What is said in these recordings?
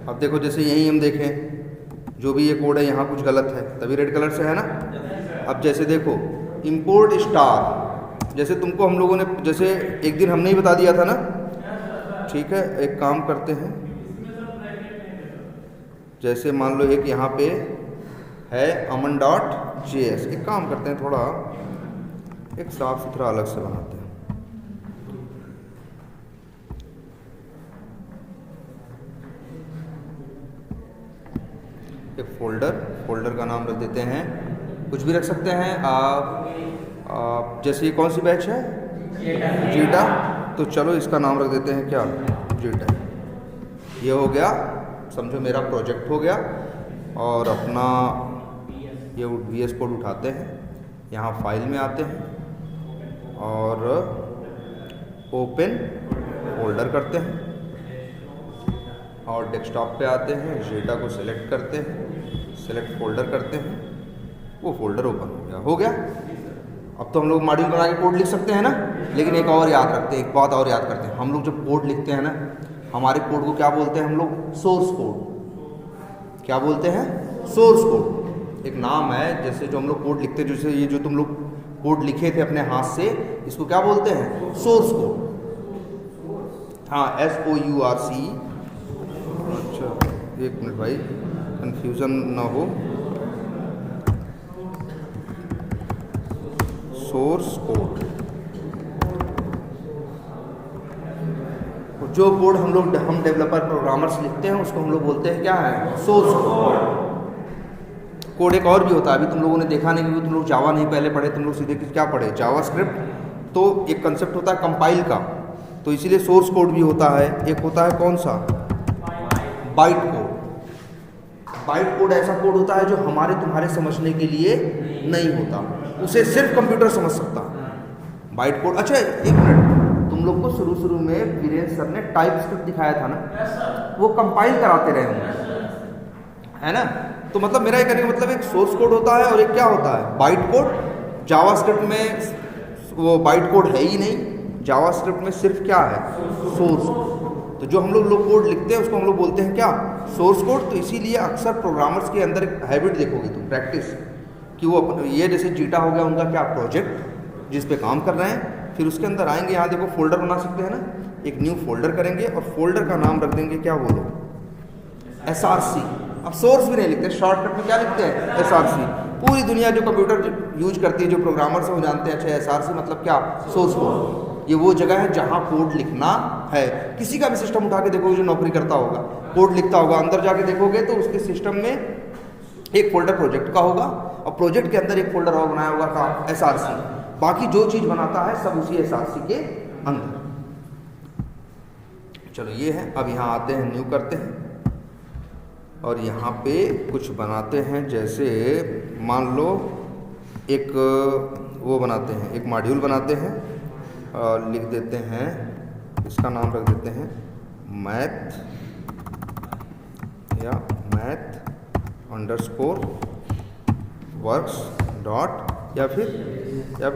अब देखो जैसे यहीं हम देखें जो भी ये कोड है यहाँ कुछ गलत है तभी रेड कलर से है ना। अब जैसे देखो इंपोर्ट स्टार, जैसे तुमको हम लोगों ने जैसे एक दिन हमने ही बता दिया था ना। ठीक है, एक काम करते हैं, जैसे मान लो एक यहाँ पे है aman.js, एक काम करते हैं थोड़ा एक साफ सुथरा अलग से बनाते हैं। एक फोल्डर का नाम रख देते हैं, कुछ भी रख सकते हैं आप जैसे ये कौन सी बैच है, जीटा, तो चलो इसका नाम रख देते हैं क्या, जीटा। ये हो गया, समझो मेरा प्रोजेक्ट हो गया। और अपना ये VS कोड उठाते हैं, यहाँ फाइल में आते हैं और ओपन फोल्डर करते हैं और डेस्कटॉप पे आते हैं, जीटा को सिलेक्ट करते हैं, सिलेक्ट फोल्डर करते हैं, वो फोल्डर ओपन हो गया। अब तो हम लोग मॉड्यूल बना के कोड लिख सकते हैं ना। लेकिन एक और याद रखते हैं, एक बात और याद करते हैं, हम लोग जब कोड लिखते हैं ना, हमारे कोड को क्या बोलते हैं हम लोग, सोर्स कोड। क्या बोलते हैं, सोर्स कोड। एक नाम है, जैसे जो हम लोग कोड लिखते हैं, जैसे ये जो तुम लोग कोड लिखे थे अपने हाथ से, इसको क्या बोलते हैं, सोर्स कोड। हाँ, SOURC। अच्छा एक मिनट भाई, कंफ्यूजन ना हो, सोर्स कोड। जो कोड हम डेवलपर प्रोग्रामर्स लिखते हैं उसको हम लोग बोलते हैं क्या है, सोर्स कोड। कोड एक और भी होता है, अभी तुम लोगों ने देखा नहीं क्योंकि तुम लोग जावा नहीं पहले पढ़े, तुम लोग सीधे क्या पढ़े, जावास्क्रिप्ट। तो एक कंसेप्ट होता है कंपाइल का, तो इसीलिए सोर्स कोड भी होता है। एक होता है कौन सा, बाइट कोड। बाइट कोड ऐसा कोड होता है जो हमारे तुम्हारे समझने के लिए नहीं होता, उसे सिर्फ कंप्यूटर समझ सकता है। बाइट कोड, अच्छा एक मिनट, तुम लोग को शुरू में वीरेंद्र सर ने टाइप स्क्रिप्ट दिखाया था ना, वो कंपाइल कराते रहे होंगे, है ना। तो मतलब मेरा ये कहने का मतलब एक सोर्स कोड होता है और एक क्या होता है, बाइट कोड। जावास्क्रिप्ट में वो बाइट कोड है ही नहीं, जावास्क्रिप्ट में सिर्फ क्या है, सोर्स। तो जो हम लोग कोड लिखते हैं उसको हम लोग बोलते हैं क्या, सोर्स कोड। तो इसीलिए अक्सर प्रोग्रामर्स के अंदर एक हैबिट देखोगे तुम, प्रैक्टिस, कि वो ये जैसे जीटा हो गया उनका क्या प्रोजेक्ट जिस पे काम कर रहे हैं, फिर उसके अंदर आएंगे, यहाँ देखो फोल्डर बना सकते हैं ना, एक न्यू फोल्डर करेंगे और फोल्डर का नाम रख देंगे क्या, बोलो, SRC। अब सोर्स भी नहीं लिखते, शॉर्टकट में क्या लिखते हैं, SRC। पूरी दुनिया जो कंप्यूटर यूज करती है, जो प्रोग्रामर्स हैं वो जानते हैं, अच्छा SRC मतलब क्या, सोर्स कोड। ये वो जगह है जहाँ कोड लिखना है। किसी का भी सिस्टम उठा के देखोगे जो नौकरी करता होगा, कोड लिखता होगा, अंदर जाके देखोगे तो उसके सिस्टम में एक फोल्डर प्रोजेक्ट का होगा और प्रोजेक्ट के अंदर एक फोल्डर और बनाया होगा का, SRC। बाकी जो चीज़ बनाता है सब उसी SRC के अंदर। चलो ये है। अब यहाँ आते हैं, न्यू करते हैं और यहाँ पे कुछ बनाते हैं, जैसे मान लो एक वो बनाते हैं, एक मॉड्यूल बनाते हैं और लिख देते हैं, इसका नाम रख देते हैं मैथ या मैथ_वर्क्स डॉट, या फिर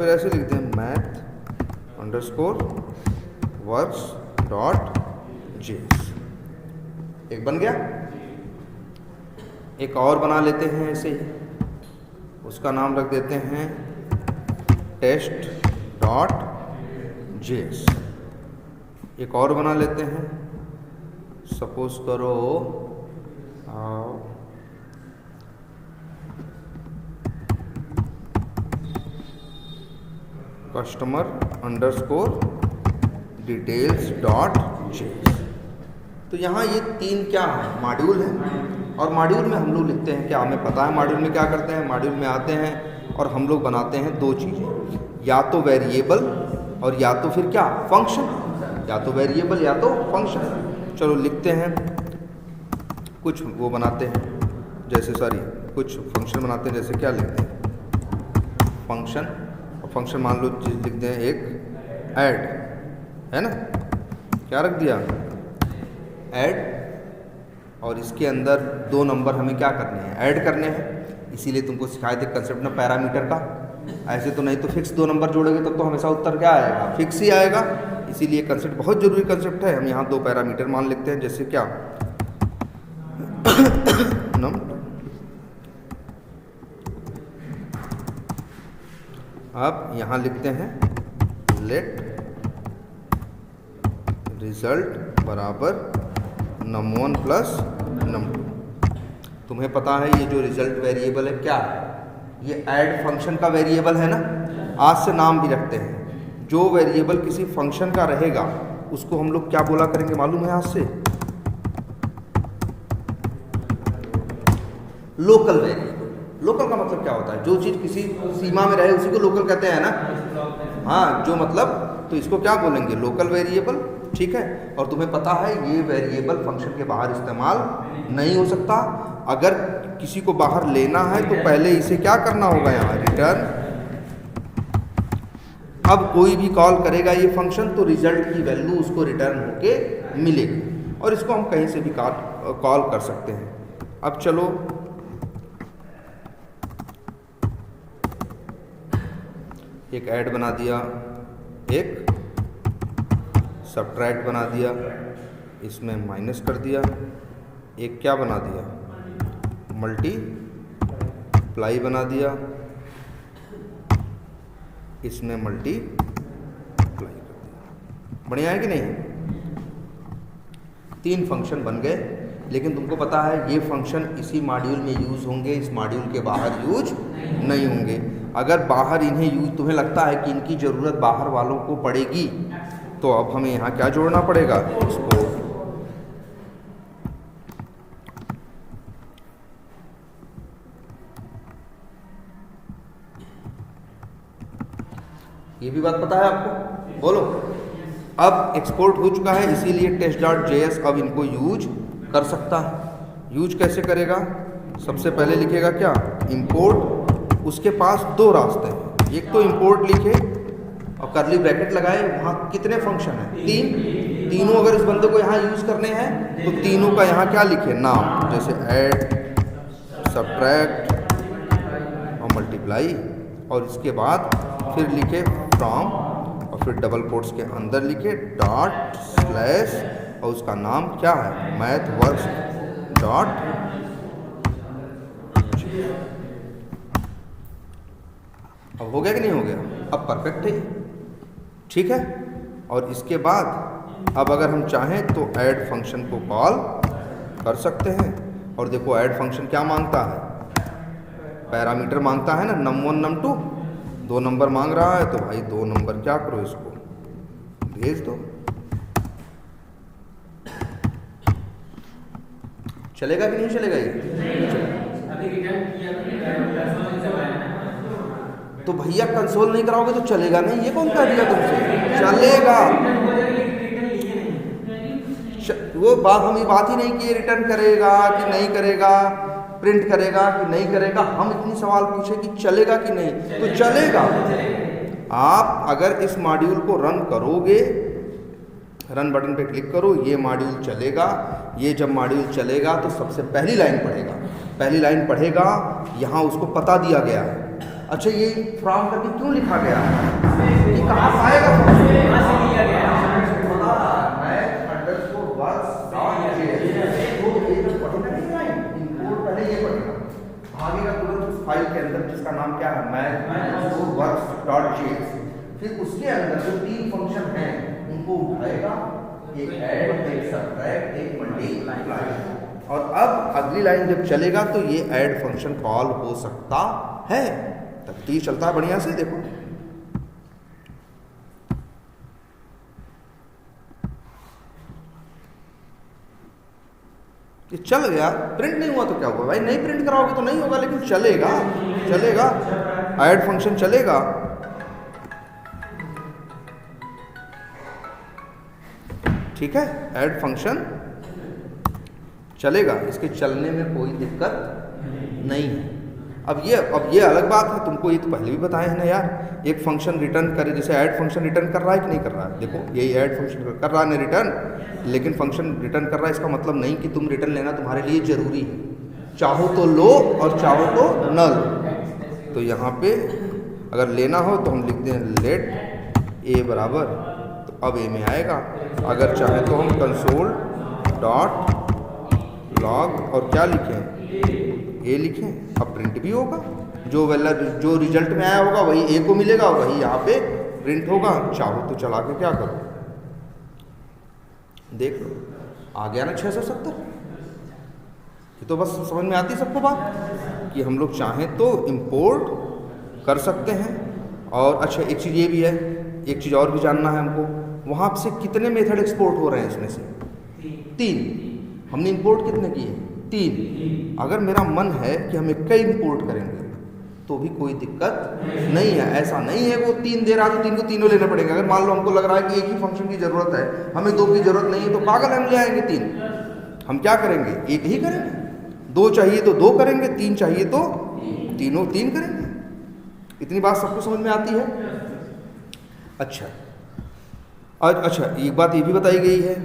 ऐसे लिखते हैं मैथ_works.js। एक बन गया। एक और बना लेते हैं ऐसे ही, उसका नाम रख देते हैं test.js। एक और बना लेते हैं, सपोज करो customer_details.js। तो यहाँ ये तीन क्या है, मॉड्यूल है। और मॉड्यूल में हम लोग लिखते हैं क्या, हमें पता है मॉड्यूल में क्या करते हैं। मॉड्यूल में आते हैं और हम लोग बनाते हैं दो चीज़ें, या तो वेरिएबल और या तो फिर क्या, फंक्शन। या तो वेरिएबल या तो फंक्शन। चलो लिखते हैं, कुछ वो बनाते हैं, जैसे कुछ फंक्शन बनाते हैं, जैसे क्या लिखते हैं, फंक्शन। और फंक्शन मान लो लिखते हैं एक ऐड, है ना, क्या रख दिया, ऐड। और इसके अंदर दो नंबर हमें क्या करने हैं, ऐड करने हैं। इसीलिए तुमको सिखाए थे कंसेप्ट ना पैरामीटर का। ऐसे तो नहीं तो फिक्स दो नंबर जोड़ोगे तब तो हमेशा उत्तर क्या आएगा, फिक्स ही आएगा। इसीलिए कंसेप्ट बहुत जरूरी कंसेप्ट है। हम यहाँ दो पैरामीटर मान लेते हैं, जैसे क्या, num2। अब यहाँ लिखते हैं लेट रिजल्ट बराबर num1 प्लस num2। तुम्हें पता है ये जो रिजल्ट वेरिएबल है क्या है, ये ऐड फंक्शन का वेरिएबल है ना। आज से नाम भी रखते हैं, जो वेरिएबल किसी फंक्शन का रहेगा उसको हम लोग क्या बोला करेंगे मालूम है आज से? Local variable. लोकल का मतलब क्या होता है? जो चीज़ किसी सीमा में रहे उसी को लोकल कहते हैं ना। हाँ, जो मतलब, तो इसको क्या बोलेंगे? Local variable. ठीक है। और तुम्हें पता है ये वेरिएबल फंक्शन के बाहर इस्तेमाल नहीं हो सकता। अगर किसी को बाहर लेना है तो पहले इसे क्या करना होगा? यहाँ रिटर्न। अब कोई भी कॉल करेगा ये फंक्शन तो रिजल्ट की वैल्यू उसको रिटर्न होके मिलेगी, और इसको हम कहीं से भी कॉल कर सकते हैं। अब चलो एक ऐड बना दिया, एक सबट्रैक्ट बना दिया, इसमें माइनस कर दिया, एक क्या बना दिया? मल्टीप्लाई बना दिया, इसमें मल्टीप्लाई कर दिया। बढ़िया है कि नहीं? 3 फंक्शन बन गए। लेकिन तुमको पता है ये फंक्शन इसी मॉड्यूल में यूज़ होंगे, इस मॉड्यूल के बाहर यूज नहीं होंगे। अगर बाहर इन्हें यूज, तुम्हें लगता है कि इनकी ज़रूरत बाहर वालों को पड़ेगी, तो अब हमें यहाँ क्या जोड़ना पड़ेगा? इसको ये भी बात पता है आपको? बोलो। अब एक्सपोर्ट हो चुका है, इसीलिए test.js अब इनको यूज कर सकता है। यूज कैसे करेगा? सबसे पहले लिखेगा क्या? इंपोर्ट। उसके पास 2 रास्ते हैं, एक तो इंपोर्ट लिखे और करली ब्रैकेट लगाए, वहाँ कितने फंक्शन हैं? 3। तीनों अगर इस बंदे को यहाँ यूज करने हैं तो तीनों का यहाँ क्या लिखे? नाम, जैसे ऐड, सबट्रैक्ट और मल्टीप्लाई। और इसके बाद फिर लिखे फ्रॉम, और फिर डबल कोट्स के अंदर लिखे डॉट स्लैश, और उसका नाम क्या है? MathWorks dot. अब हो गया कि नहीं हो गया? अब परफेक्ट है, ठीक है। और इसके बाद अब अगर हम चाहें तो ऐड फंक्शन को कॉल कर सकते हैं। और देखो ऐड फंक्शन क्या मांगता है? पैरामीटर मांगता है ना, num1 num2। 2 नंबर मांग रहा है तो भाई 2 नंबर क्या करो, इसको भेज दो। चलेगा कि नहीं चलेगा ये? तो भैया कंसोल नहीं कराओगे तो चलेगा नहीं, ये कौन कह दिया तुमसे? चलेगा। वो बात, हम ये बात ही नहीं कि रिटर्न करेगा कि नहीं करेगा, प्रिंट करेगा कि नहीं करेगा। हम इतनी सवाल पूछे कि चलेगा कि नहीं, तो चलेगा। आप अगर इस मॉड्यूल को रन करोगे, रन बटन पे क्लिक करो, ये मॉड्यूल चलेगा। ये जब मॉड्यूल चलेगा तो सबसे पहली लाइन पढ़ेगा। पहली लाइन पढ़ेगा, यहाँ उसको पता दिया गया है। अच्छा, ये फ्रॉम करके क्यों लिखा गया है? ये कहाँ पाएगा? भागेगा तुरंत उस फाइल के अंदर जिसका नाम क्या है? मैथवर्क्स.js। फिर उसके अंदर जो 3 फंक्शन हैं उनको उठाएगा, एक ऐड, एक सबट्रैक्ट, एक मल्टीप्लाई। और अब अगली लाइन जब चलेगा तो ये ऐड फंक्शन कॉल हो सकता है। तब तो ये चलता है बढ़िया से। देखो ये चल गया। प्रिंट नहीं हुआ तो क्या हुआ भाई? नहीं प्रिंट कराओगे तो नहीं होगा, लेकिन चलेगा, चलेगा। ऐड फंक्शन चलेगा। ठीक है, ऐड फंक्शन चलेगा, इसके चलने में कोई दिक्कत नहीं है। अब ये अलग बात है, तुमको ये तो पहले भी बताए हैं ना यार। एक फंक्शन रिटर्न करे, जैसे ऐड फंक्शन रिटर्न कर रहा है कि नहीं कर रहा है? देखो यही ऐड फंक्शन कर रहा है ना रिटर्न, लेकिन फंक्शन रिटर्न कर रहा है, इसका मतलब नहीं कि तुम रिटर्न लेना तुम्हारे लिए जरूरी है। चाहो तो लो और चाहो तो न लो। तो यहाँ पे अगर लेना हो तो हम लिखते हैं लेट ए बराबर, तो अब ए में आएगा। अगर चाहे तो हम कंसोल डॉट लॉग और क्या लिखें, ए लिखें। अब प्रिंट भी होगा, जो रिजल्ट में आया होगा वही ए को मिलेगा और वही यहाँ पे प्रिंट होगा। चाहो तो चला के क्या करो, देख लो आ गया ना 670। ये तो बस समझ में आती सबको बात कि हम लोग चाहें तो इंपोर्ट कर सकते हैं। और अच्छा एक चीज़ ये भी है, एक चीज़ और भी जानना है हमको, वहाँ से कितने मेथड एक्सपोर्ट हो रहे हैं इसमें से? 3। हमने इंपोर्ट कितने किए? 3। अगर मेरा मन है कि हम एक कई इंपोर्ट करेंगे तो भी कोई दिक्कत नहीं है। ऐसा नहीं है वो 3 दे रहा तो 3 को तीनों लेने पड़ेंगे। अगर मान लो हमको लग रहा है कि एक ही फंक्शन की ज़रूरत है, हमें 2 की ज़रूरत नहीं है, तो पागल हम ले आएंगे 3। हम क्या करेंगे, एक ही करेंगे। 2 चाहिए तो 2 करेंगे, 3 चाहिए तो तीनों 3 करेंगे। इतनी बात सबको समझ में आती है? अच्छा एक बात ये भी बताई गई है।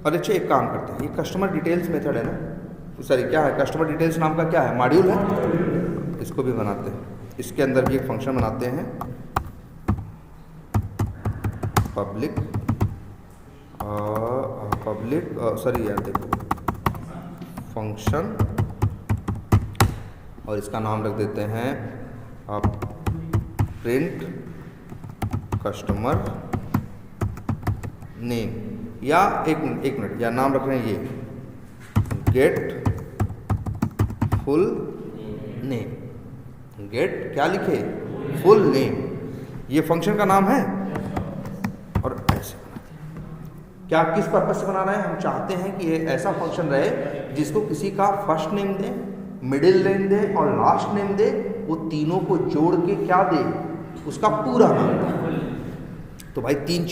और अच्छा एक काम करते हैं, ये कस्टमर डिटेल्स मेथड है ना, सॉरी क्या है, कस्टमर डिटेल्स नाम का क्या है, मॉड्यूल है। इसको भी बनाते हैं, इसके अंदर भी एक फंक्शन बनाते हैं, पब्लिक सॉरी यार देखो, फंक्शन, और इसका नाम रख देते हैं आप प्रिंट कस्टमर नेम, या एक मिनट या नाम रख रहे हैं ये गेट फुल नेम। गेट क्या लिखे, फुल नेम, ये फंक्शन का नाम है। और ऐसे क्या किस पर्पज से बना रहे हैं, हम चाहते हैं कि ये ऐसा फंक्शन रहे जिसको किसी का फर्स्ट नेम दे, मिडिल नेम दे और लास्ट नेम दे, वो तीनों को जोड़ के क्या दे, उसका पूरा नाम दे। तो भाई तीन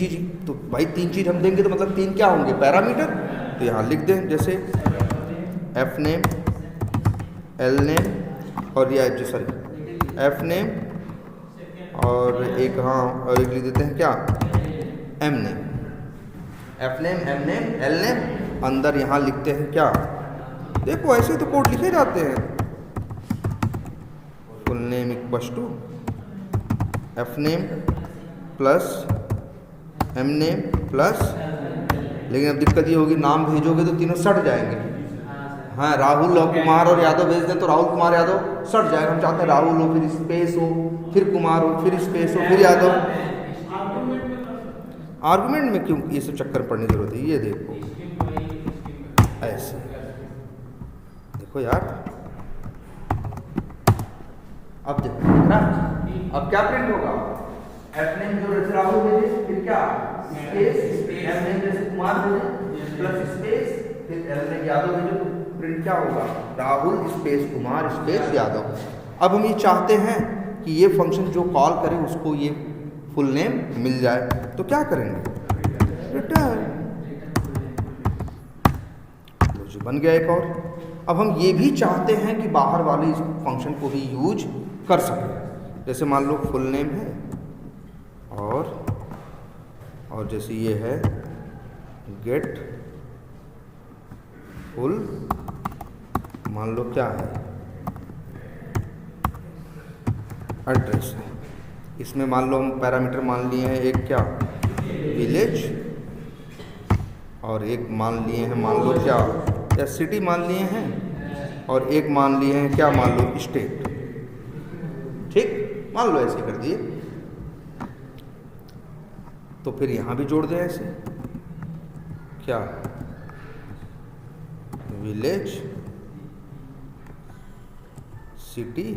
चीज हम देंगे तो मतलब 3 क्या होंगे, पैरामीटर। तो यहाँ लिख दें जैसे एफ नेम, एल नेम और या जो सॉरी एफ नेम और एक और एक लिख देते हैं क्या, M name. F name, M name, L name, अंदर यहाँ लिखते हैं क्या, देखो ऐसे तो कोड लिखे जाते हैं। Full name equals to F name plus M name plus, लेकिन अब दिक्कत ये होगी नाम भेजोगे तो तीनों सट जाएंगे। हाँ राहुल और कुमार और यादव भेज दें तो राहुल कुमार यादव सट जाएगा। हम चाहते हैं राहुल हो, फिर स्पेस हो, फिर कुमार हो, फिर स्पेस हो, फिर यादव। आर्गुमेंट में क्यों ये सब चक्कर पड़ने की जरूरत है, ये देखो ऐसे देखो यार। अब देखो ना, अब क्या प्रिंट होगा, एफ नेम जो जैसे राहुल भेजे, फिर क्या स्पेस, एम नेम जैसे कुमार भेजे प्लस स्पेस, फिर एल नेम यादव भेजे, तो प्रिंट क्या होगा, राहुल स्पेस कुमार स्पेस यादव। अब हम ये चाहते हैं कि ये फंक्शन जो कॉल करे उसको ये फुल नेम मिल जाए, तो क्या करेंगे, रिटर्न। जो बन गया एक और। अब हम ये भी चाहते हैं कि बाहर वाले इस फंक्शन को भी यूज कर सकें। जैसे मान लो फुल नेम है और जैसे ये है गेट फुल, मान लो क्या है एड्रेस है। इसमें मान लो हम पैरामीटर मान लिए हैं एक क्या विलेज, और एक मान लिए हैं मान लो क्या या सिटी मान लिए हैं, और एक मान लिए हैं क्या, मान लो स्टेट। ठीक, मान लो ऐसे कर दिए। तो फिर यहाँ भी जोड़ दें ऐसे क्या, विलेज सिटी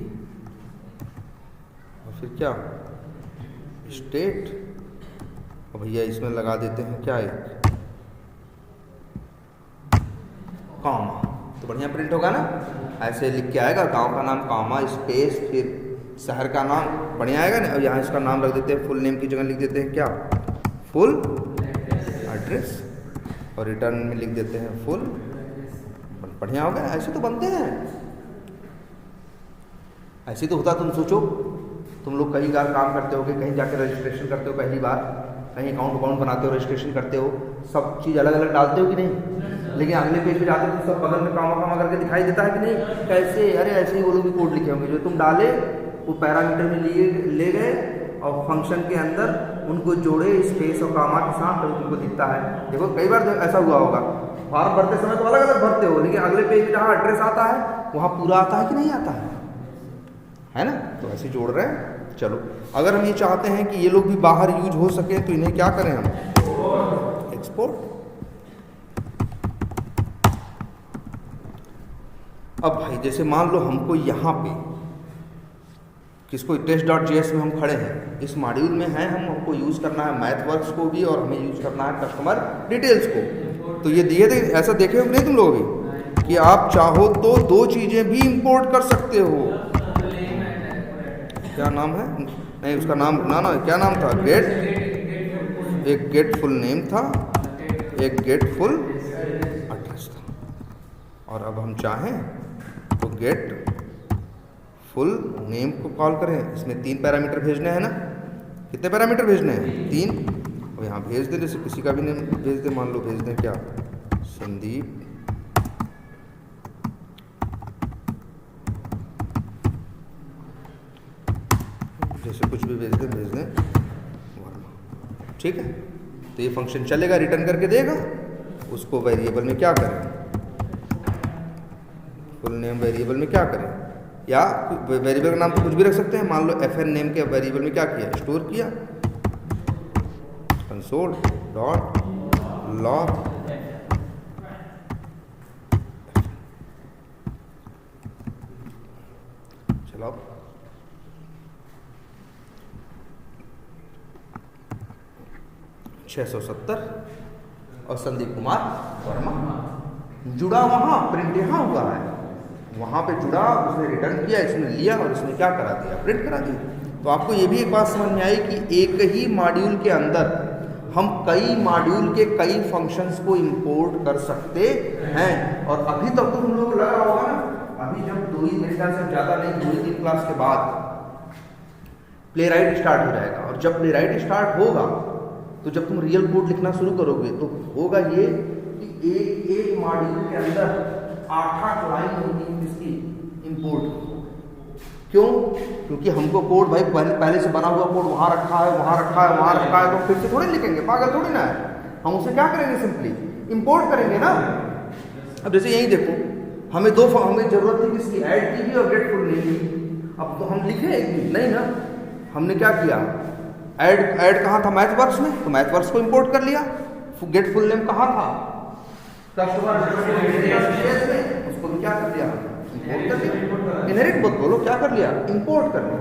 और फिर क्या स्टेट, और भैया इसमें लगा देते हैं क्या, एक कॉमा। तो बढ़िया प्रिंट होगा ना, ऐसे लिख के आएगा गांव का नाम कॉमा स्पेस फिर शहर का नाम, बढ़िया आएगा ना। और यहाँ इसका नाम रख देते हैं, फुल नेम की जगह लिख देते हैं क्या, फुल एड्रेस, और रिटर्न में लिख देते हैं फुल। बढ़िया हो गया, ऐसे तो बनते हैं। ऐसे तो होता, तुम सोचो तुम लोग कई बार काम करते होगे, कहीं जाकर रजिस्ट्रेशन करते हो पहली बार, कहीं अकाउंट बनाते हो, रजिस्ट्रेशन करते हो, सब चीज़ अलग अलग डालते हो कि नहीं, लेकिन अगले पेज पे जाते हो तो सब बगल में कामा करके दिखाई देता है कि नहीं, कैसे, अरे ऐसे ही वो लोग भी कोड लिखे होंगे, जो तुम डाले वो पैरामीटर में ले गए और फंक्शन के अंदर उनको जोड़े स्पेस और कामा के साथ, तो तुमको दिखता है। देखो कई बार ऐसा हुआ होगा फॉर्म भरते समय तो अलग अलग भरते हो, लेकिन अगले पेज में जहाँ एड्रेस आता है वहाँ पूरा आता है कि नहीं आता है ना? तो ऐसे जोड़ रहे हैं। चलो, अगर हम ये चाहते हैं कि ये लोग भी बाहर यूज हो सके तो इन्हें क्या करें हम? एक्सपोर्ट। अब भाई जैसे मान लो हमको यहाँ पे किसको test.js में हम खड़े हैं, इस मॉड्यूल में हैं हम, हमको यूज़ करना है मैथवर्क्स को भी और हमें यूज़ करना है कस्टमर डिटेल्स को। तो ये दिए थे, ऐसा देखे हो नहीं तुम लोग भी कि आप चाहो तो दो चीज़ें भी इंपोर्ट कर सकते हो। क्या नाम है? नहीं उसका नाम ना क्या नाम था? गेट, एक गेट फुल नेम था, एक गेट फुल एड्रेस था। और अब हम चाहें तो गेट फुल नेम को कॉल करें, इसमें 3 पैरामीटर भेजने हैं ना? कितने पैरामीटर भेजने हैं? 3। अब यहाँ भेज दें, जैसे किसी का भी नेम भेज दें, मान लो भेज दें क्या, संदीप जैसे कुछ भी भेज दें वर्मा, ठीक है? तो ये फंक्शन चलेगा, रिटर्न करके देगा। उसको वेरिएबल में क्या करें? फुल नेम वेरिएबल में क्या करें? या वेरिएबल का नाम तो कुछ भी रख सकते हैं, मान लो fn नेम के वेरिएबल में क्या किया? स्टोर किया कंसोल डॉट लॉग। चलो 670 और संदीप कुमार वर्मा जुड़ा, वहाँ प्रिंट यहाँ हुआ है, वहाँ पे जुड़ा, उसने रिटर्न किया, इसने लिया और इसने क्या करा दिया? प्रिंट करा दिया। तो आपको ये भी एक बात समझ में आई कि एक ही मॉड्यूल के अंदर हम कई मॉड्यूल के कई फंक्शंस को इंपोर्ट कर सकते हैं। और अभी तक तो हम लोग लग रहा होगा ना, अभी जब 2 ही घंटा से ज़्यादा नहीं, 2-3 क्लास के बाद प्ले राइट स्टार्ट हो जाएगा। और जब प्ले राइट स्टार्ट होगा तो जब तुम रियल कोड लिखना शुरू करोगे तो होगा ये कि एक मॉड्यूल के अंदर 8 लाइन होगी इसकी इंपोर्ट। क्यों? क्योंकि हमको कोड भाई पहले से बना हुआ कोड वहाँ रखा है, वहाँ रखा है, वहाँ रखा है, तो फिर से थोड़ी लिखेंगे, पागल थोड़ी ना है। हम उसे क्या करेंगे? सिंपली इंपोर्ट करेंगे ना। अब जैसे यही देखो, हमें जरूरत थी किसकी? ऐड की भी और गेट फुल नेम की। अब तो हम लिखे नहीं ना, हमने क्या किया? ऐड कहाँ था? मैथवर्क्स में, तो मैथवर्क्स को इंपोर्ट कर लिया। गेट फुल नेम कहाँ था? कस्टमर में, उसको भी क्या कर लिया? इंपोर्ट कर लिया। इनहेरिट मत बोलो, क्या कर लिया? इंपोर्ट कर लिया।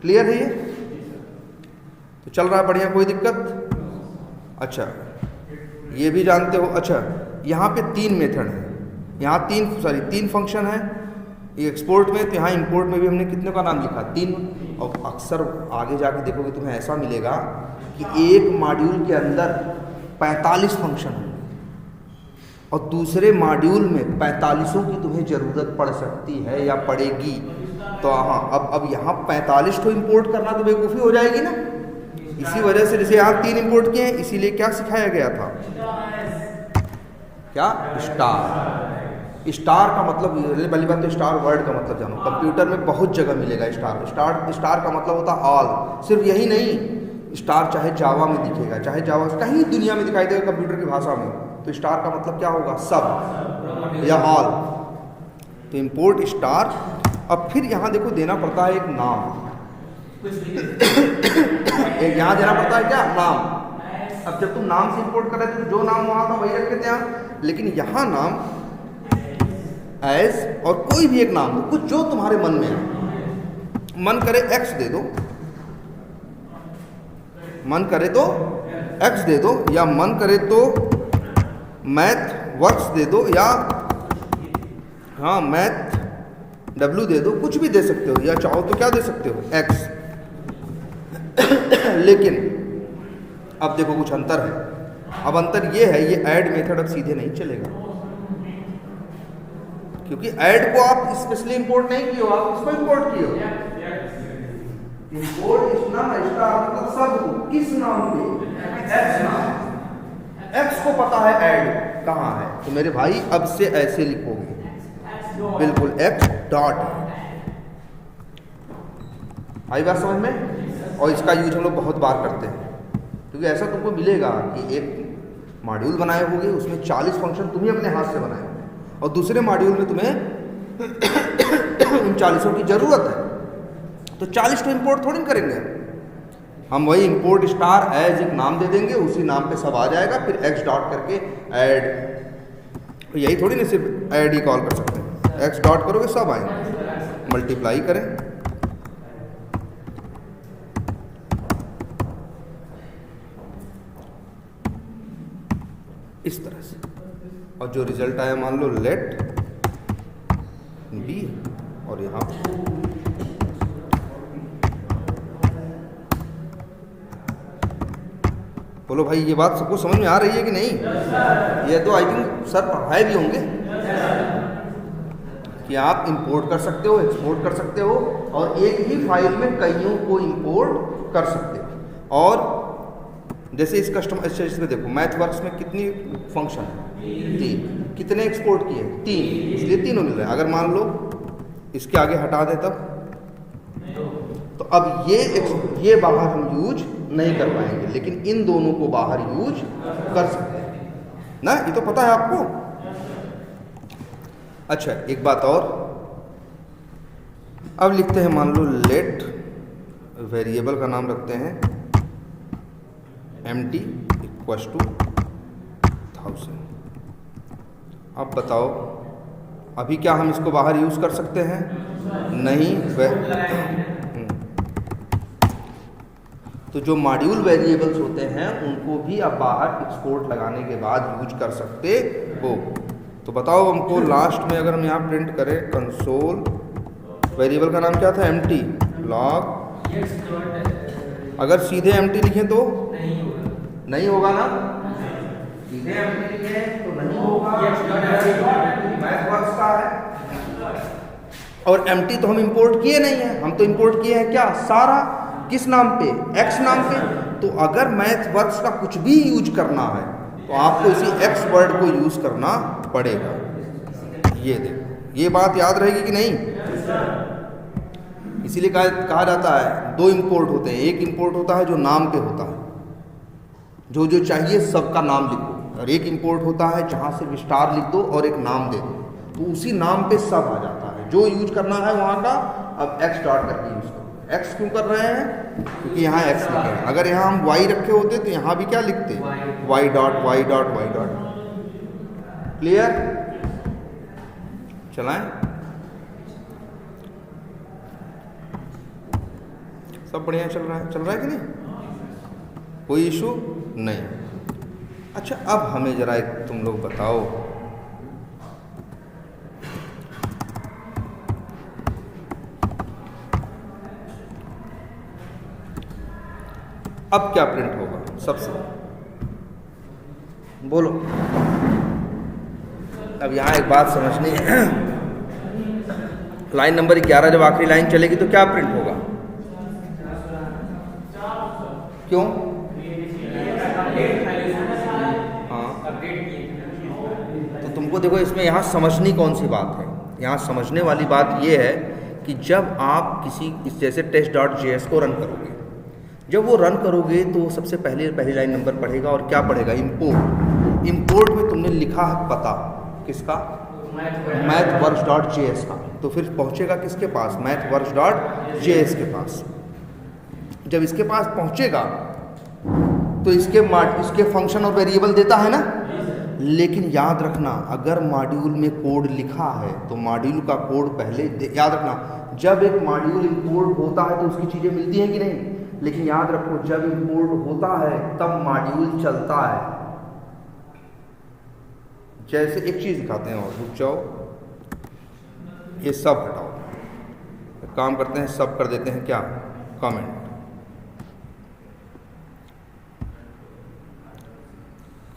क्लियर है ये? तो चल रहा है बढ़िया, कोई दिक्कत? अच्छा, ये भी जानते हो। अच्छा, यहाँ पे 3 मेथड है, यहाँ 3 फंक्शन है ये एक्सपोर्ट में। तो यहाँ इंपोर्ट में भी हमने कितने का नाम लिखा? 3। और अक्सर आगे जाके देखोगे तुम्हें ऐसा मिलेगा कि एक मॉड्यूल के अंदर 45 फंक्शन है और दूसरे मॉड्यूल में 45 की तुम्हें ज़रूरत पड़ सकती है या पड़ेगी। तो हाँ, अब यहाँ 45 को इंपोर्ट करना तो बेवकूफ़ी हो जाएगी ना। इसी वजह से जैसे यहाँ 3 इंपोर्ट किए हैं, इसीलिए क्या सिखाया गया था? क्या? स्टार। स्टार का मतलब, पहली बात तो स्टार वर्ड का मतलब जानो, कंप्यूटर में बहुत जगह मिलेगा स्टार का मतलब होता है ऑल। सिर्फ यही नहीं, स्टार चाहे जावा में दिखेगा, चाहे जावा कहीं दुनिया में दिखाई देगा कंप्यूटर की भाषा में, तो स्टार का मतलब क्या होगा? सब या ऑल। तो इंपोर्ट स्टार। अब फिर यहाँ देखो देना पड़ता है एक नाम, एक यहाँ देना पड़ता है क्या? नाम। अब जब तुम नाम से इंपोर्ट कर रहे थे तो जो नाम वहाँ था वही रख देते हैं, लेकिन यहाँ नाम एज और कोई भी एक नाम दो, कुछ जो तुम्हारे मन में है। मन करे एक्स दे दो, मन करे तो एक्स दे दो, या मन करे तो मैथ वर्क्स दे दो, या हाँ मैथ डब्ल्यू दे दो, कुछ भी दे सकते हो, या चाहो तो क्या दे सकते हो? एक्स। लेकिन अब देखो कुछ अंतर है। अब अंतर ये है, ये ऐड मेथड अब सीधे नहीं चलेगा, क्योंकि ऐड को आप स्पेशली इंपोर्ट नहीं किए हो, आप इसको इंपोर्ट किए हो। इंपोर्ट मतलब सब किस नाम पे? एक्स नाम। एक्स को पता है ऐड कहाँ है, तो मेरे भाई अब से ऐसे लिखोगे, बिल्कुल एक्स डॉट। आई बात समझ में? और इसका यूज हम लोग बहुत बार करते हैं, क्योंकि ऐसा तुमको मिलेगा कि एक मॉड्यूल बनाए होगे, उसमें 40 फंक्शन तुम्हें अपने हाथ से बनाए होंगे, और दूसरे मॉड्यूल में तुम्हें उन 40 की ज़रूरत है, तो 40 तो इंपोर्ट थोड़ी करेंगे हम। वही इंपोर्ट स्टार एज एक नाम दे देंगे, उसी नाम पे सब आ जाएगा, फिर एक्स डॉट करके ऐड, यही थोड़ी ना सिर्फ ऐड ही कॉल कर सकते हैं, एक्स डॉट करोगे सब आएंगे, मल्टीप्लाई करें, इस तरह से, और जो रिजल्ट आया मान लो लेट बी, और यहाँ बोलो भाई ये बात सबको समझ में आ रही है कि नहीं? ये तो आई थिंक सर पढ़ाए भी होंगे कि आप इंपोर्ट कर सकते हो, एक्सपोर्ट कर सकते हो, और एक ही फाइल में कईयों को इंपोर्ट कर सकते हो। और जैसे इस कस्टमर स्टेज में देखो, मैथवर्क्स में कितनी फंक्शन है? 3। कितने एक्सपोर्ट किए? 3, इसलिए तीनों मिल रहे हैं। अगर मान लो इसके आगे हटा दे तब, तो अब ये बाहर हम यूज नहीं कर पाएंगे, लेकिन इन दोनों को बाहर यूज कर सकते हैं ना, ये तो पता है आपको। अच्छा एक बात और, अब लिखते हैं मान लो लेट, वेरिएबल का नाम रखते हैं empty इक्वल्स टू 1000। अब बताओ अभी क्या हम इसको बाहर यूज कर सकते हैं? नहीं। तो जो मॉड्यूल वेरिएबल्स होते हैं उनको भी आप बाहर एक्सपोर्ट लगाने के बाद यूज कर सकते हो। तो बताओ हमको लास्ट में अगर हम यहाँ प्रिंट करें कंसोल, वेरिएबल का नाम क्या था? empty log, अगर सीधे empty लिखें तो नहीं होगा ना, सीधे empty लिखें तो नहीं होगा, मैथवर्क्स का है। और empty तो हम इंपोर्ट किए नहीं है, हम तो इंपोर्ट किए हैं क्या? सारा। किस नाम पे? एक्स नाम पे। तो अगर मैथवर्क्स का कुछ भी यूज करना है तो आपको इसी एक्स वर्ड को यूज करना पड़ेगा। ये देखो, ये बात याद रहेगी कि नहीं? इसीलिए कहा जाता है 2 इंपोर्ट होते हैं। एक इंपोर्ट होता है जो नाम पे होता है, जो जो चाहिए सबका नाम लिखो, और एक इंपोर्ट होता है जहाँ से स्टार लिख दो और एक नाम दे दो, तो उसी नाम पे सब आ जाता है। जो यूज करना है वहाँ का अब एक्स डॉट करके यूज करो। एक्स क्यों कर रहे हैं? क्योंकि यहाँ एक्स लिखे हैं। अगर यहाँ हम वाई रखे होते तो यहाँ भी क्या लिखते? Y dot y dot y dot. Clear? चलाएं, सब बढ़िया चल रहा है कि नहीं? कोई इशू नहीं। अच्छा अब हमें जरा एक तुम लोग बताओ, अब क्या प्रिंट होगा? सबसे बोलो। अब यहाँ एक बात समझनी है, लाइन नंबर 11 जब आखिरी लाइन चलेगी तो क्या प्रिंट होगा? क्यों? हाँ, तो तुमको देखो इसमें यहाँ समझनी कौन सी बात है? यहाँ समझने वाली बात ये है कि जब आप किसी जैसे test.js को रन करोगे, जब वो रन करोगे तो सबसे पहली लाइन नंबर पढ़ेगा, और क्या पढ़ेगा? इंपोर्ट। इंपोर्ट में तुमने लिखा है पता किसका? mathworks.js का, तो फिर पहुंचेगा किसके पास? mathworks.js के पास। जब इसके पास पहुंचेगा तो इसके फंक्शन और वेरिएबल देता है ना। लेकिन याद रखना, अगर मॉड्यूल में कोड लिखा है तो मॉड्यूल का कोड पहले याद रखना। जब एक मॉड्यूल इंपोर्ट होता है तो उसकी चीज़ें मिलती हैं कि नहीं? लेकिन याद रखो जब इंपोर्ट होता है तब मॉड्यूल चलता है। जैसे एक चीज़ दिखाते हैं, और रुक जाओ, ये सब हटाओ, एक काम करते हैं, सब कर देते हैं क्या? कमेंट।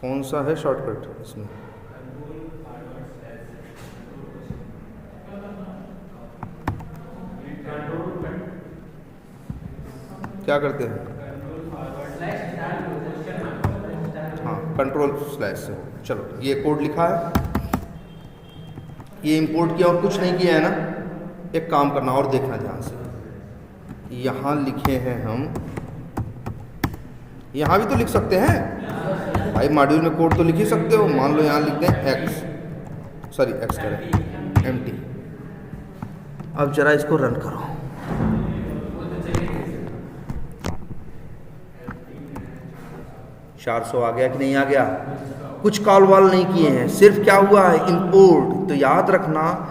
कौन सा है शॉर्टकट इसमें? क्या करते हैं? हाँ, कंट्रोल स्लैश से। चलो ये कोड लिखा है, ये इंपोर्ट किया और कुछ नहीं किया है ना। एक काम करना और देखना ध्यान से, यहाँ लिखे हैं हम, यहाँ भी तो लिख सकते हैं। भाई मॉड्यूल में कोड तो लिख ही सकते हो। मान लो यहाँ लिख दें एक्स, सॉरी एक्स करें एम्प्टी। अब जरा इसको रन करो। चार 400 आ गया कि नहीं आ गया? कुछ कॉल वाल नहीं किए हैं, सिर्फ क्या हुआ है, इंपोर्ट। तो याद रखना,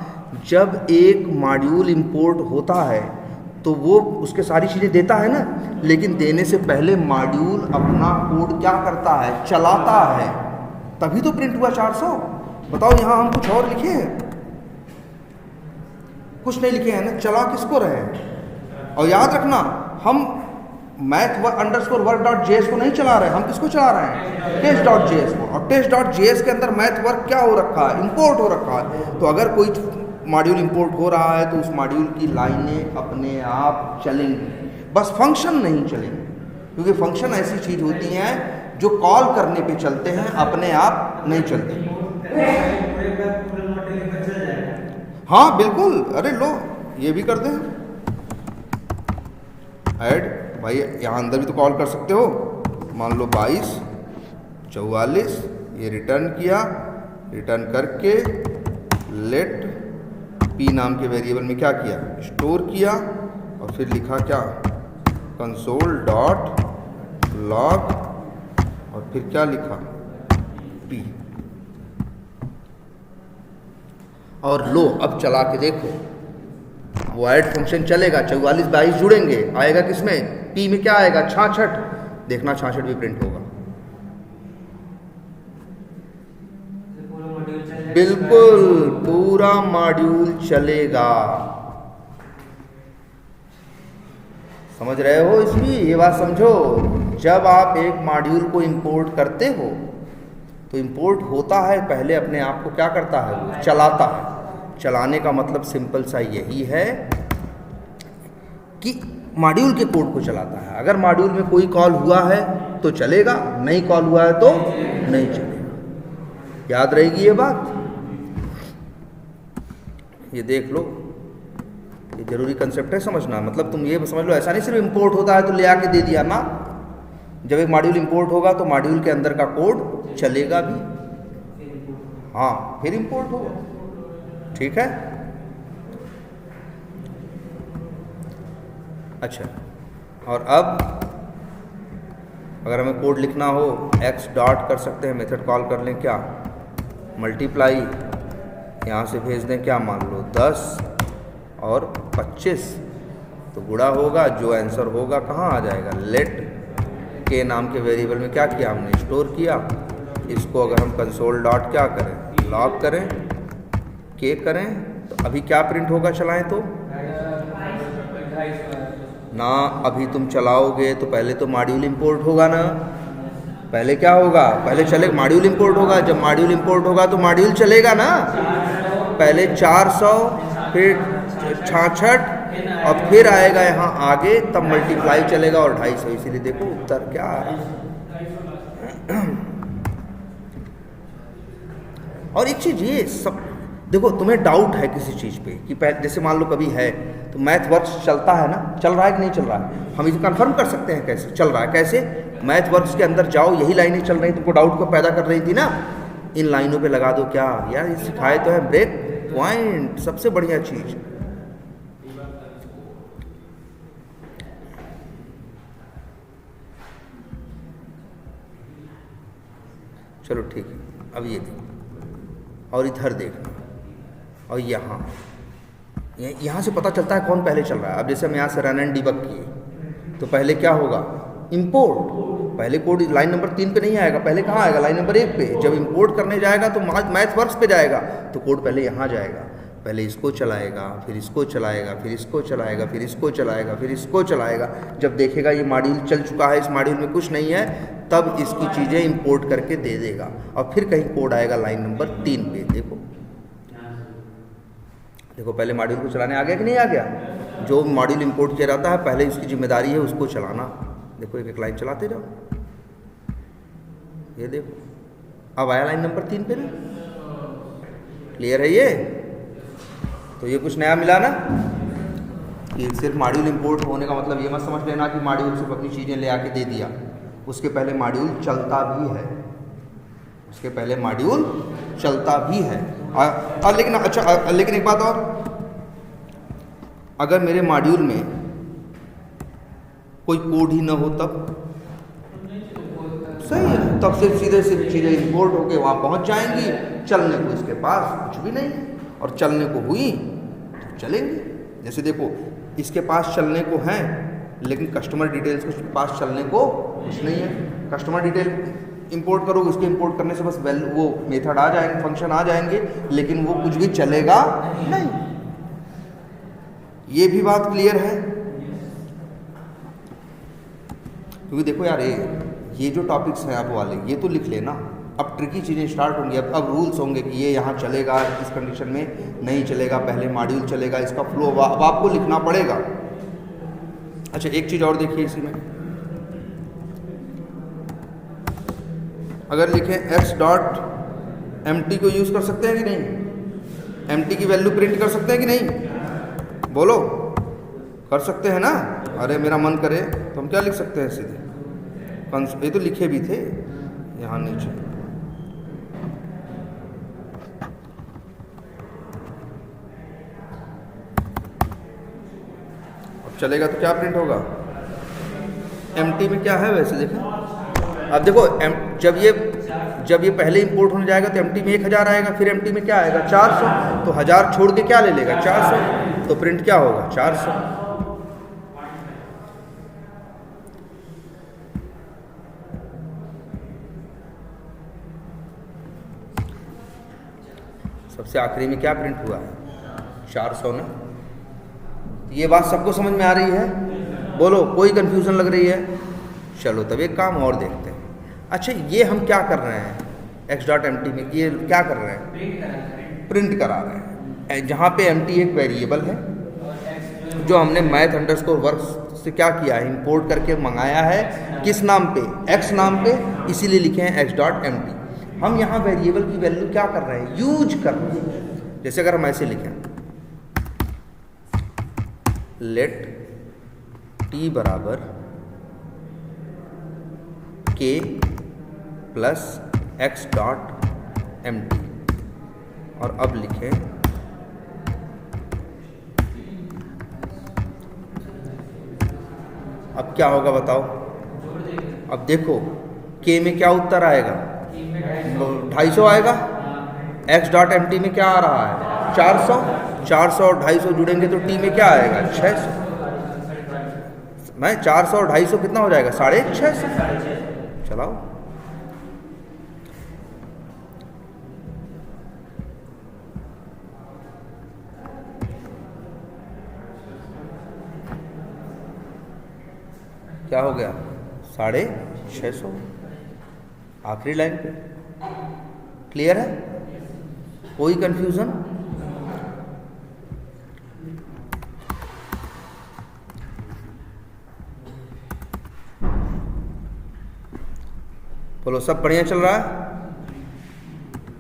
जब एक मॉड्यूल इंपोर्ट होता है तो वो उसके सारी चीज़ें देता है ना, लेकिन देने से पहले मॉड्यूल अपना कोड क्या करता है, चलाता है, तभी तो प्रिंट हुआ 400। बताओ यहाँ हम कुछ और लिखे हैं? कुछ नहीं लिखे हैं ना, चला किसको रहे हैं। और याद रखना, हम math_work.js को नहीं चला रहे हैं, हम किसको चला रहे हैं, test.js को। और test.js के अंदर मैथ वर्क क्या हो रखा है, इंपोर्ट हो रखा है। तो अगर कोई मॉड्यूल इंपोर्ट हो रहा है तो उस मॉड्यूल की लाइनें अपने आप चलेंगी, बस फंक्शन नहीं चलेंगे, क्योंकि फंक्शन ऐसी चीज होती हैं जो कॉल करने पे चलते हैं, अपने आप नहीं चलते। हाँ बिल्कुल, अरे लो ये भी कर दें ऐड। भाई यहाँ अंदर भी तो कॉल कर सकते हो। मान लो 22 44, ये रिटर्न किया, रिटर्न करके लेट पी नाम के वेरिएबल में क्या किया, स्टोर किया, और फिर लिखा क्या, console.log, और फिर क्या लिखा, पी। और लो अब चला के देखो, वो ऐड फंक्शन चलेगा, 44 22 जुड़ेंगे, आएगा किसमें, पी में क्या आएगा, 66। देखना 66 भी प्रिंट होगा। बिल्कुल पूरा मॉड्यूल चलेगा। समझ रहे हो इसकी, ये बात समझो। जब आप एक मॉड्यूल को इंपोर्ट करते हो तो इंपोर्ट होता है, पहले अपने आप को क्या करता है, वो चलाता है। चलाने का मतलब सिंपल सा यही है कि मॉड्यूल के कोड को चलाता है। अगर मॉड्यूल में कोई कॉल हुआ है तो चलेगा, नहीं कॉल हुआ है तो नहीं चलेगा। याद रहेगी ये बात, ये देख लो, ये जरूरी कंसेप्ट है समझना। मतलब तुम ये समझ लो, ऐसा नहीं सिर्फ इंपोर्ट होता है तो ले आके दे दिया ना। जब एक मॉड्यूल इंपोर्ट होगा तो मॉड्यूल के अंदर का कोड चलेगा भी, हाँ फिर इंपोर्ट होगा, ठीक है। अच्छा, और अब अगर हमें कोड लिखना हो, x डॉट कर सकते हैं, मेथड कॉल कर लें क्या, मल्टीप्लाई, यहाँ से भेज दें क्या, मान लो 10 और 25, तो गुणा होगा, जो आंसर होगा कहाँ आ जाएगा, लेट के नाम के वेरिएबल में क्या किया हमने, स्टोर किया। इसको अगर हम कंसोल डॉट क्या करें, लॉग करें, के करें, तो अभी क्या प्रिंट होगा, चलाएं तो ना। अभी तुम चलाओगे तो पहले तो मॉड्यूल इंपोर्ट होगा ना, पहले क्या होगा, पहले चले मॉड्यूल इंपोर्ट होगा। जब मॉड्यूल इंपोर्ट होगा तो मॉड्यूल चलेगा ना, पहले 400, फिर 66, और फिर आएगा यहाँ आगे, तब मल्टीप्लाई चलेगा और 250। इसीलिए देखो उत्तर क्या आ रहा है। और एक चीज ये सब देखो, तुम्हें डाउट है किसी चीज़ पे कि जैसे मान लो कभी है तो मैथ वर्क्स चलता है ना, चल रहा है कि नहीं चल रहा है, हम इसे कंफर्म कर सकते हैं कैसे चल रहा है। कैसे, मैथ वर्क्स के अंदर जाओ, यही लाइनें चल रही, तुमको डाउट को पैदा कर रही थी ना, इन लाइनों पे लगा दो क्या यार, ये सिखाए तो है ब्रेक पॉइंट, सबसे बढ़िया चीज। चलो ठीक है, अब ये देखो और इधर देखना, और यहाँ से पता चलता है कौन पहले चल रहा है। अब जैसे हम यहाँ से रन एंड डिबग किए तो पहले क्या होगा, इंपोर्ट, पहले कोड लाइन नंबर 3 पे नहीं आएगा, पहले कहाँ आएगा, लाइन नंबर 1 पे। जब इंपोर्ट करने जाएगा तो मैथ वर्क्स पे जाएगा, तो कोड पहले यहाँ जाएगा, पहले इसको चलाएगा, फिर इसको चलाएगा, फिर इसको चलाएगा, फिर इसको चलाएगा, फिर इसको चलाएगा। जब देखेगा ये मॉड्यूल चल चुका है, इस मॉड्यूल में कुछ नहीं है, तब इसकी चीज़ें इंपोर्ट करके दे देगा, और फिर कहीं कोड आएगा लाइन नंबर 3 पे। देखो देखो, पहले मॉड्यूल को चलाने आ गया कि नहीं आ गया। जो मॉड्यूल इंपोर्ट किया जाता है पहले इसकी जिम्मेदारी है उसको चलाना। देखो एक एक लाइन चलाते जाओ, ये देखो अब आया लाइन नंबर 3 पे ना, क्लियर है ये। तो ये कुछ नया मिला ना, कि सिर्फ मॉड्यूल इंपोर्ट होने का मतलब ये मत समझ लेना कि मॉड्यूल सिर्फ अपनी चीज़ें ले आके दे दिया, उसके पहले मॉड्यूल चलता भी है। उसके पहले मॉड्यूल चलता भी है। और लेकिन अच्छा, लेकिन एक बात और, अगर मेरे मॉड्यूल में कोई कोड ही ना हो तब सही है, तब सिर्फ सीधे चीज़ें इंपोर्ट होके वहाँ पहुँच जाएंगी। चलने को इसके पास कुछ भी नहीं है, और चलने को हुई तो चलेंगे। जैसे देखो, इसके पास चलने को हैं लेकिन कस्टमर डिटेल्स के पास चलने को कुछ नहीं है। कस्टमर डिटेल इंपोर्ट करोगे, उसके इंपोर्ट करने से बस वो मेथड आ जाएंगे, फंक्शन आ जाएंगे, लेकिन वो कुछ भी चलेगा नहीं। ये भी बात क्लियर है? क्योंकि देखो यार, ये जो टॉपिक्स हैं अब वाले, ये तो लिख लेना। अब ट्रिकी चीज़ें स्टार्ट होंगी। अब रूल्स होंगे कि ये यहाँ चलेगा, इस कंडीशन में नहीं चलेगा, पहले मॉड्यूल चलेगा, इसका फ्लो अब आपको लिखना पड़ेगा। अच्छा, एक चीज़ और देखिए इसी में, अगर लिखें x.mt को यूज़ कर सकते हैं कि नहीं? mt की वैल्यू प्रिंट कर सकते हैं कि नहीं? बोलो, कर सकते हैं ना? अरे मेरा मन करे तो हम क्या लिख सकते हैं सीधे, ये तो लिखे भी थे यहाँ नीचे। अब चलेगा तो क्या प्रिंट होगा? mt में क्या है वैसे देखें। अब देखो, जब ये पहले इंपोर्ट होने जाएगा तो mt में 1000 आएगा, फिर mt में क्या आएगा? 400। तो 1000 छोड़ के क्या ले लेगा? 400। तो प्रिंट क्या होगा? 400। सबसे आखिरी में क्या प्रिंट हुआ है? 400 ना। ये बात सबको समझ में आ रही है? बोलो, कोई कंफ्यूजन लग रही है? चलो तब एक काम और देखते हैं। अच्छा, ये हम क्या कर रहे हैं x.mt में? ये क्या कर रहे हैं? प्रिंट करा रहे हैं। जहाँ पे mt एक वेरिएबल है जो हमने मैथ अंडरस्कोर वर्क्स से क्या किया है, इंपोर्ट करके मंगाया है। किस नाम पे? x नाम पे, इसीलिए लिखे हैं x.mt। हम यहाँ वेरिएबल की वैल्यू क्या कर रहे हैं? यूज कर रहे हैं। जैसे अगर हम ऐसे लिखें, लेट t बराबर k प्लस x.mt, और अब लिखें अब क्या होगा बताओ? अब देखो, k में क्या उत्तर आएगा? 250 आएगा। x.mt में क्या आ रहा है? 400। 400 और 250 जुड़ेंगे तो t में क्या आएगा? 600। मैं 400 और 250 कितना हो जाएगा? 650। चलाओ। क्या हो गया? 650। आखिरी लाइन पे। क्लियर है? कोई कंफ्यूजन? बोलो, सब बढ़िया चल रहा है?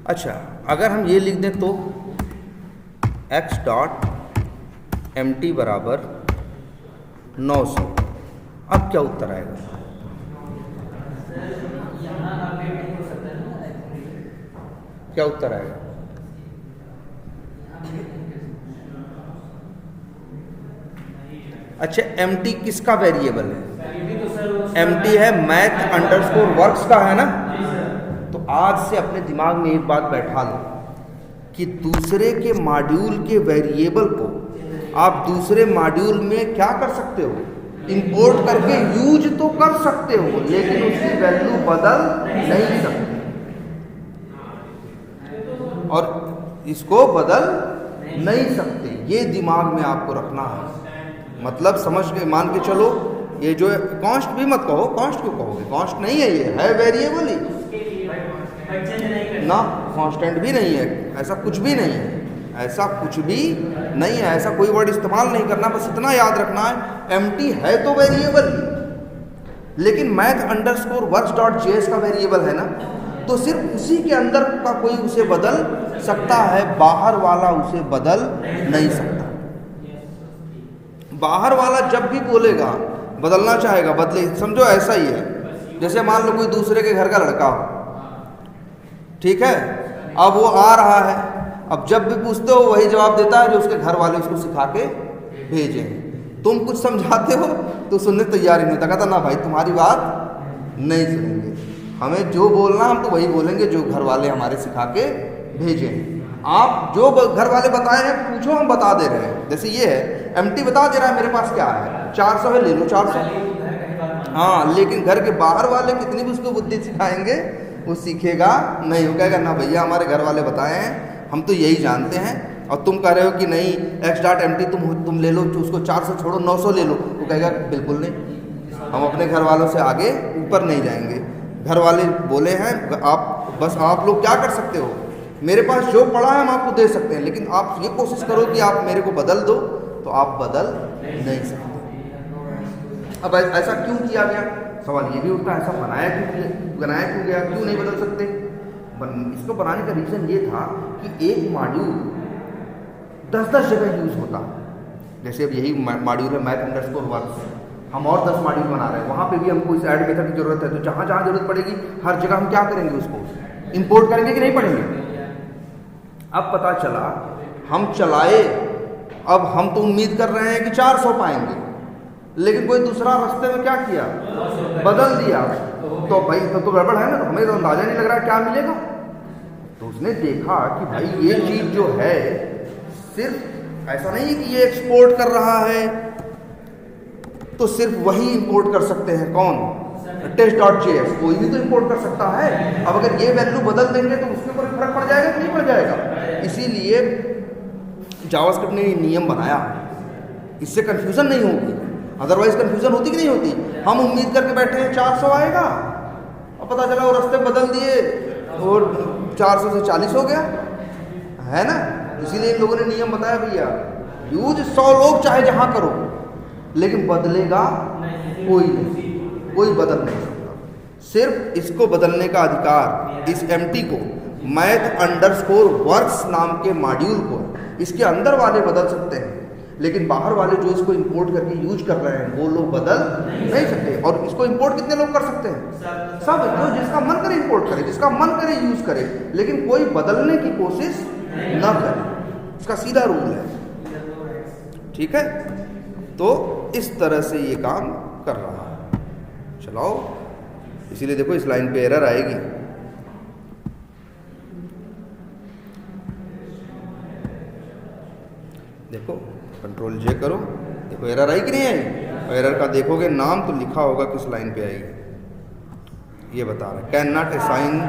अच्छा, अगर हम ये लिख दें तो x.mt बराबर 900, अब क्या उत्तर आएगा? क्या उत्तर आएगा? अच्छा, mt किसका वेरिएबल है? mt है मैथ अंडरस्कोर वर्क्स का, है ना? तो आज से अपने दिमाग में एक बात बैठा लो कि दूसरे के मॉड्यूल के वेरिएबल को आप दूसरे मॉड्यूल में क्या कर सकते हो? इंपोर्ट करके यूज तो कर सकते हो, लेकिन उसकी वैल्यू बदल नहीं सकते, और इसको बदल नहीं सकते। ये दिमाग में आपको रखना है। मतलब समझ के, मान के चलो, ये जो है कॉन्स्ट भी मत कहो। कॉन्स्ट क्यों कहोगे? कॉन्स्ट नहीं है, ये है वेरिएबल ही ना, कांस्टेंट भी नहीं है, ऐसा कुछ भी नहीं है, ऐसा कुछ भी नहीं है, ऐसा कोई वर्ड इस्तेमाल नहीं करना। बस इतना याद रखना है, mt है तो वेरिएबल ही, लेकिन math underscore works dot JS का वेरिएबल है ना, तो सिर्फ उसी के अंदर का कोई उसे बदल सकता है, बाहर वाला उसे बदल नहीं सकता। बाहर वाला जब भी बोलेगा, बदलना चाहेगा, बदले। समझो ऐसा ही है, जैसे मान लो कोई दूसरे के घर का लड़का हो, ठीक है, अब वो आ रहा है, अब जब भी पूछते हो वही जवाब देता है जो उसके घर वाले उसको सिखा के भेजे। तुम कुछ समझाते हो तो सुनने तैयार ही नहीं होता, कहता ना भाई तुम्हारी बात नहीं सुनेंगे, हमें जो बोलना हम तो वही बोलेंगे जो घर वाले हमारे सिखा के भेजे। आप जो घर वाले बताए हैं पूछो, हम बता दे रहे हैं। जैसे ये है एमटी बता दे रहा है मेरे पास क्या है, 400 है ले लो 400। हाँ, लेकिन घर के बाहर वाले कितनी भी उसको बुद्धि सिखाएंगे वो सीखेगा नहीं, वो कहेगा ना भैया हमारे घर वाले बताए हैं, हम तो यही जानते हैं, और तुम कह रहे हो कि नहीं x.mt तुम ले लो, उसको 400 छोड़ो 900 ले लो, वो कहेगा बिल्कुल नहीं, हम अपने घर वालों से आगे ऊपर नहीं जाएंगे। घर वाले बोले हैं आप बस, आप लोग क्या कर सकते हो, मेरे पास जो पड़ा है हम आपको दे सकते हैं, लेकिन आप ये कोशिश करो कि आप मेरे को बदल दो, तो आप बदल नहीं सकते। अब ऐसा क्यों किया गया, सवाल ये भी उठता है, ऐसा बनाया क्यों गया, क्यों नहीं बदल सकते। इसको बनाने का रीज़न ये था कि एक मॉड्यूल 10-10 जगह यूज़ होता। जैसे अब यही मॉड्यूल है math_works, हम और 10 मॉड्यूल बना रहे हैं, वहाँ पे भी हमको इस ऐड मेथड की ज़रूरत है, तो जहाँ जहाँ ज़रूरत पड़ेगी हर जगह हम क्या करेंगे, उसको इंपोर्ट करेंगे कि नहीं पढ़ेंगे। अब पता चला हम चलाए, अब हम तो उम्मीद कर रहे हैं कि 400 पाएंगे, लेकिन कोई दूसरा रास्ते में क्या किया, बदल दिया, तो भाई तो गड़बड़ है ना, तो हमें तो अंदाजा नहीं लग रहा है क्या मिलेगा। तो उसने देखा कि भाई ये चीज़ जो है सिर्फ ऐसा नहीं है कि ये एक्सपोर्ट कर रहा है तो सिर्फ वही इंपोर्ट कर सकते हैं, कौन, test.js, कोई भी तो इंपोर्ट कर सकता है। अब अगर ये वैल्यू बदल देंगे तो उसके ऊपर फर्क पड़ जाएगा कि नहीं पड़ जाएगा। इसीलिए जावास्क्रिप्ट ने नियम बनाया, इससे कंफ्यूजन नहीं होगी, अदरवाइज कंफ्यूजन होती कि नहीं होती। हम उम्मीद करके बैठे हैं 400 आएगा, और पता चला वो रास्ते बदल दिए और 400 से 40 हो गया, है ना। इसीलिए इन लोगों ने नियम बताया भैया, यूज 100 लोग चाहे जहां करो, लेकिन बदलेगा कोई नहीं, कोई बदल नहीं सकता। सिर्फ इसको बदलने का अधिकार इस एमटी को, math_works नाम के मॉड्यूल को, इसके अंदर वाले बदल सकते हैं, लेकिन बाहर वाले जो इसको इंपोर्ट करके यूज कर रहे हैं वो लोग बदल नहीं सकते। और इसको इंपोर्ट कितने लोग कर सकते हैं, सब, जो जिसका मन करे इंपोर्ट करे, जिसका मन करे यूज करे, लेकिन कोई बदलने की कोशिश न करे, इसका सीधा रूल है, ठीक है। तो इस तरह से ये काम कर रहा है। चलाओ, इसीलिए देखो इस लाइन पे एरर आएगी, देखो कंट्रोल जे करो, देखो एरर आई कि नहीं आई। और एरर का देखोगे नाम तो लिखा होगा किस लाइन पे आएगी, ये बता रहा है, can not assign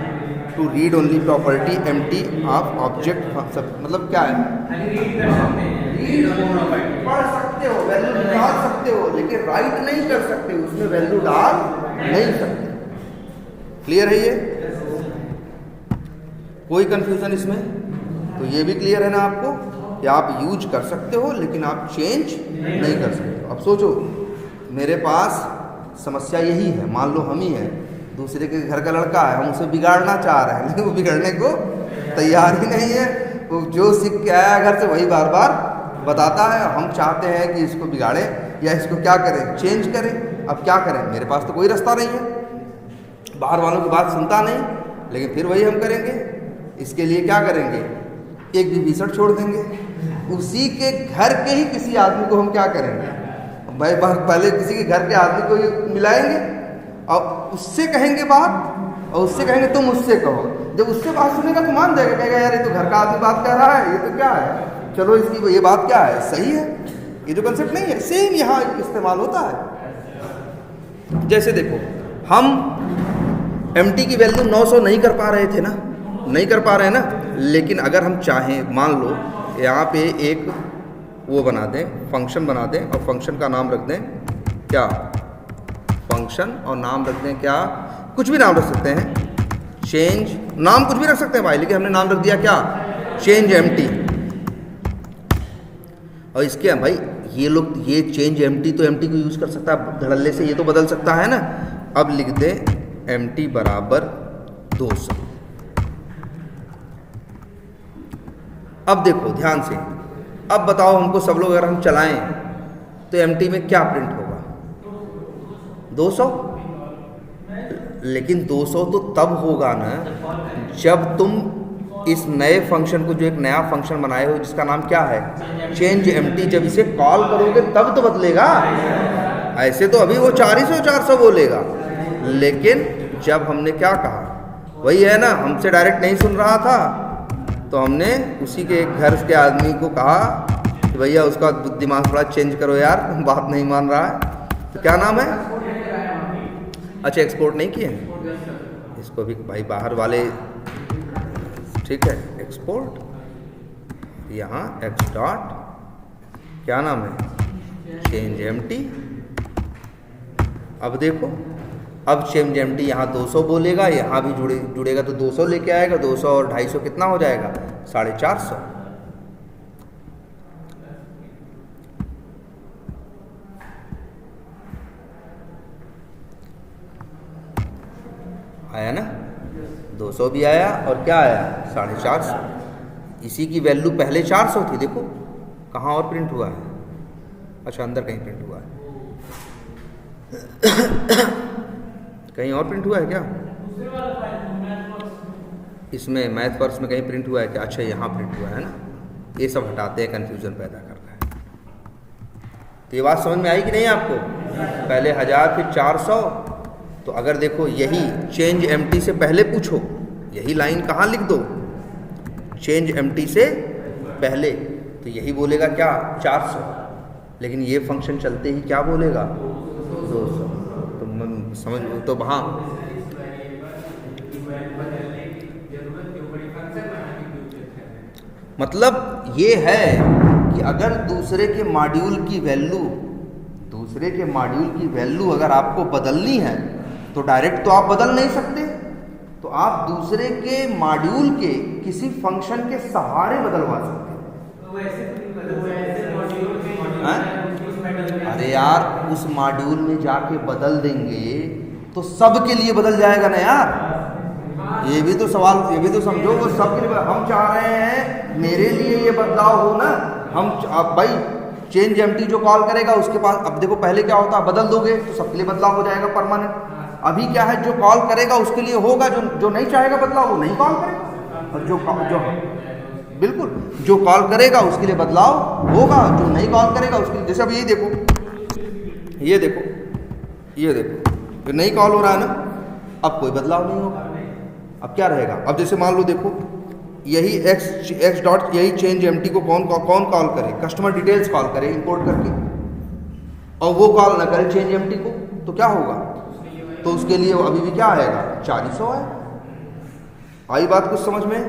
to read only property empty of object. सब मतलब क्या है, पढ़ सकते हो, वैल्यू निकाल सकते हो, लेकिन राइट नहीं कर सकते, उसमें वैल्यू डाल नहीं सकते। क्लियर है ये, कोई कंफ्यूजन इसमें, तो ये भी क्लियर है ना आपको कि आप यूज कर सकते हो लेकिन आप चेंज नहीं कर सकते। अब सोचो मेरे पास समस्या यही है, मान लो हम ही हैं, दूसरे के घर का लड़का है, हम उसे बिगाड़ना चाह रहे हैं, लेकिन वो बिगड़ने को तैयार ही नहीं है, वो जो सीख के आया घर से वही बार बार बताता है। हम चाहते हैं कि इसको बिगाड़ें या इसको क्या करें, चेंज करें। अब क्या करें, मेरे पास तो कोई रास्ता नहीं है, बाहर वालों की बात सुनता नहीं, लेकिन फिर वही हम करेंगे। इसके लिए क्या करेंगे, एक विभीषण छोड़ देंगे, उसी के घर के ही किसी आदमी को हम क्या करेंगे, भाई पहले किसी के घर के आदमी को मिलाएंगे और उससे कहेंगे बात, और उससे कहेंगे तुम उससे कहो। जब उससे बात सुनेगा तो मान जाएगा, कहेगा यार ये तो घर का आदमी बात कह रहा है, ये तो क्या है, चलो इसकी ये बात क्या है, सही है, ये जो कंसेप्ट नहीं है, सेम यहाँ इस्तेमाल होता है। जैसे देखो हम एमटी की वैल्यू 900 नहीं कर पा रहे थे ना, नहीं कर पा रहे हैं ना, लेकिन अगर हम चाहें, मान लो यहाँ पे एक वो बना दें, फंक्शन बना दें, और फंक्शन का नाम रख दें क्या, फंक्शन, और नाम रख दें क्या, कुछ भी नाम रख सकते हैं, चेंज, नाम कुछ भी रख सकते हैं भाई, लेकिन हमने नाम रख दिया क्या, चेंज एमटी। और इसके भाई ये लोग, ये चेंज एमटी तो एमटी को यूज़ कर सकता है, धड़ल्ले से ये तो बदल सकता है ना। अब लिख दें एमटी बराबर 200। अब देखो ध्यान से, अब बताओ हमको सब लोग अगर हम चलाएं तो एमटी में क्या प्रिंट होगा, 200। लेकिन 200 तो तब होगा ना जब तुम इस नए फंक्शन को, जो एक नया फंक्शन बनाए हो जिसका नाम क्या है, चेंज एम्प्टी, जब इसे कॉल करोगे तब तो बदलेगा। ऐसे तो अभी वो 400 बोलेगा, लेकिन जब हमने क्या कहा, वही है ना, हमसे डायरेक्ट नहीं सुन रहा था तो हमने उसी के एक घर के आदमी को कहा कि भैया उसका दिमाग थोड़ा चेंज करो यार, बात नहीं मान रहा है। तो क्या नाम है, अच्छा एक्सपोर्ट नहीं किए हैं इसको भी भाई, बाहर वाले, ठीक है, एक्सपोर्ट, यहाँ एक्स डॉट क्या नाम है, चेंज एम्प्टी। अब देखो, अब चेंज एम्प्टी यहाँ 200 बोलेगा, यहाँ भी जुड़ेगा तो 200 लेके आएगा, 200 और 250 कितना हो जाएगा, 450। आया ना, 200 भी आया और क्या आया, 450। इसी की वैल्यू पहले 400 थी, देखो कहाँ और प्रिंट हुआ है, अच्छा अंदर कहीं प्रिंट हुआ है कहीं और प्रिंट हुआ है क्या, इसमें मैथ वर्क्स में कहीं प्रिंट हुआ है क्या, अच्छा यहाँ प्रिंट हुआ है ना। ये सब हटाते हैं, कन्फ्यूजन पैदा करता है। तो ये बात समझ में आई कि नहीं आपको, पहले 1000 फिर 400। तो अगर देखो यही चेंज एम्प्टी से पहले पूछो, यही लाइन कहाँ लिख दो, चेंज एम्प्टी से पहले, तो यही बोलेगा क्या, 400, लेकिन ये फंक्शन चलते ही क्या बोलेगा, 200। तो समझ तो वहाँ मतलब ये है कि अगर दूसरे के मॉड्यूल की वैल्यू अगर आपको बदलनी है तो डायरेक्ट तो आप बदल नहीं सकते, तो आप दूसरे के मॉड्यूल के किसी फंक्शन के सहारे बदलवा सकते हैं। अरे यार, उस मॉड्यूल में जाके बदल देंगे तो सब के लिए बदल जाएगा ना यार, ये भी तो सवाल, ये भी तो समझो, वो सब के लिए। हम चाह रहे हैं मेरे लिए ये बदलाव हो ना, अब भाई चेंज एम्प्टी जो कॉल करेगा उसके पास, अब देखो पहले क्या होता है, बदल दोगे तो सबके लिए बदलाव हो जाएगा परमानेंट। अभी क्या है, जो कॉल करेगा उसके लिए होगा, जो नहीं चाहेगा बदलाव वो नहीं कॉल करेगा, और जो बिल्कुल जो कॉल करेगा उसके लिए बदलाव होगा, जो नहीं कॉल करेगा उसके लिए। जैसे अब यही देखो, ये देखो तो नहीं कॉल हो रहा है ना, अब कोई बदलाव नहीं होगा। अब क्या रहेगा, अब जैसे मान लो देखो, यही एक्स डॉट, यही चेंज एम्प्टी को कौन कॉल करे, कस्टमर डिटेल्स कॉल करे इंपोर्ट करके, और वो कॉल ना करे चेंज एम्प्टी को, तो क्या होगा, तो उसके लिए अभी भी क्या आएगा, 400 है। आई बात कुछ समझ में,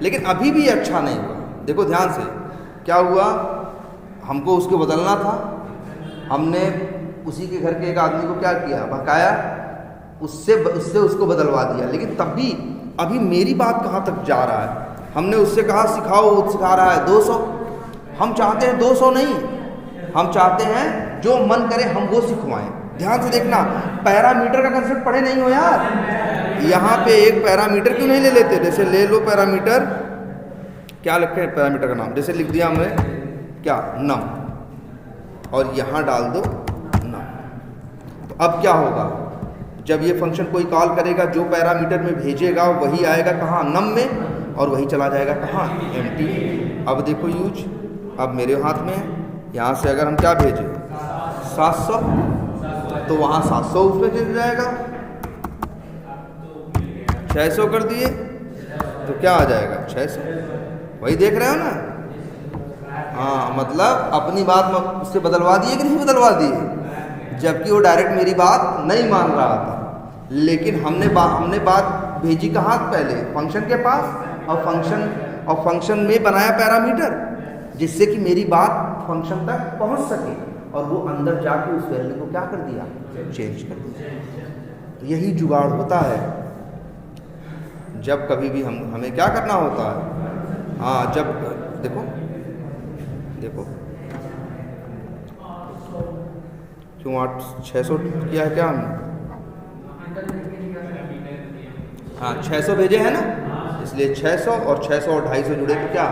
लेकिन अभी भी अच्छा नहीं हुआ। देखो ध्यान से, क्या हुआ, हमको उसको बदलना था, हमने उसी के घर के एक आदमी को क्या किया, भकाया, उससे उसको बदलवा दिया, लेकिन तब भी अभी मेरी बात कहाँ तक जा रहा है। हमने उससे कहा सिखाओ, वो सिखा रहा है 200। हम चाहते हैं 200 नहीं, हम चाहते हैं जो मन करे हम वो सिखवाएं। ध्यान से देखना, पैरामीटर का कंसेप्ट पढ़े नहीं हो यार। यहाँ पे एक पैरामीटर क्यों नहीं ले लेते, जैसे ले लो पैरामीटर, क्या लिखे हैं पैरामीटर का नाम, जैसे लिख दिया हमने क्या, नम, और यहाँ डाल दो नम। तो अब क्या होगा, जब ये फंक्शन कोई कॉल करेगा, जो पैरामीटर में भेजेगा वही आएगा कहाँ, नम में, और वही चला जाएगा कहाँ, एम्प्टी। अब देखो यूज, अब मेरे हाथ में है, यहाँ से अगर हम क्या भेजें 700, तो वहाँ 700 उसमें चल जाएगा, 600 कर दिए तो क्या आ जाएगा, 600। वही देख रहे हो ना, हाँ, मतलब अपनी बात उससे बदलवा दिए कि नहीं बदलवा दिए, जबकि वो डायरेक्ट मेरी बात नहीं मान रहा था, लेकिन हमने बात भेजी कहाँ, पहले फंक्शन के पास, और फंक्शन में बनाया पैरामीटर, जिससे कि मेरी बात फंक्शन तक पहुंच सके, और वो अंदर जाके उस वैल्यू को क्या कर दिया, चेंज कर दिया। तो यही जुगाड़ होता है जब कभी भी हमें क्या करना होता है, हाँ, जब देखो क्यों 600 किया है क्या हमने, हाँ 600 भेजे हैं ना, इसलिए 600 और 600 और 250 जुड़े तो क्या,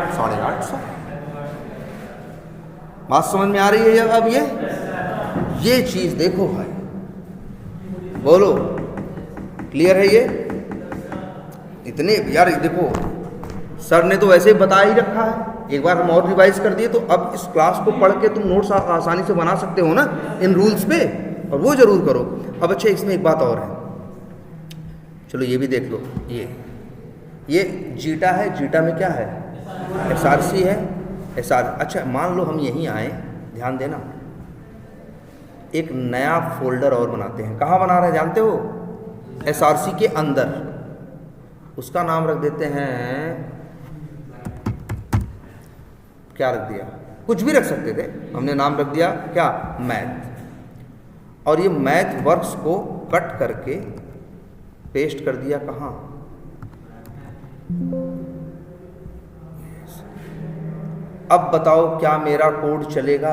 850। बात समझ में आ रही है अब, ये चीज़ देखो भाई, बोलो, क्लियर है ये? इतने यार देखो, सर ने तो वैसे ही बता ही रखा है, एक बार हम और रिवाइज कर दिए तो अब इस क्लास को पढ़ के तुम नोट्स आसानी से बना सकते हो ना इन रूल्स पे, और वो जरूर करो। अब अच्छा, इसमें एक बात और है, चलो ये भी देख लो। ये जीटा है, जीटा में क्या है? SRC है, SR। अच्छा मान लो हम यहीं आए, ध्यान देना, एक नया फोल्डर और बनाते हैं। कहाँ बना रहे हैं जानते हो? SRC के अंदर। उसका नाम रख देते हैं, क्या रख दिया? कुछ भी रख सकते थे, हमने नाम रख दिया क्या? मैथ। और ये मैथ वर्क्स को कट करके पेस्ट कर दिया कहाँ? अब बताओ क्या मेरा कोड चलेगा?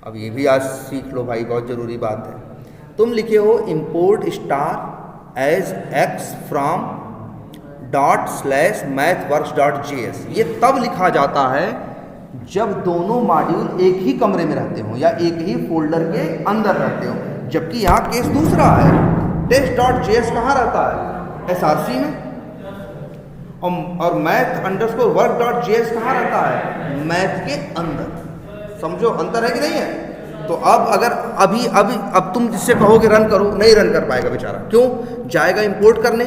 अब ये भी आज सीख लो भाई, बहुत जरूरी बात है। तुम लिखे हो import star as x from ./mathworks.js। ये तब लिखा जाता है जब दोनों मॉड्यूल एक ही कमरे में रहते हो या एक ही फोल्डर के अंदर रहते हो, जबकि यहाँ केस दूसरा है। test.js कहाँ रहता है? SRC में। और math_work.js कहाँ रहता है? मैथ के अंदर। समझो अंतर है कि नहीं है? तो अब अगर अब तुम जिससे कहोगे रन करो, नहीं रन कर पाएगा बेचारा। क्यों? जाएगा इंपोर्ट करने,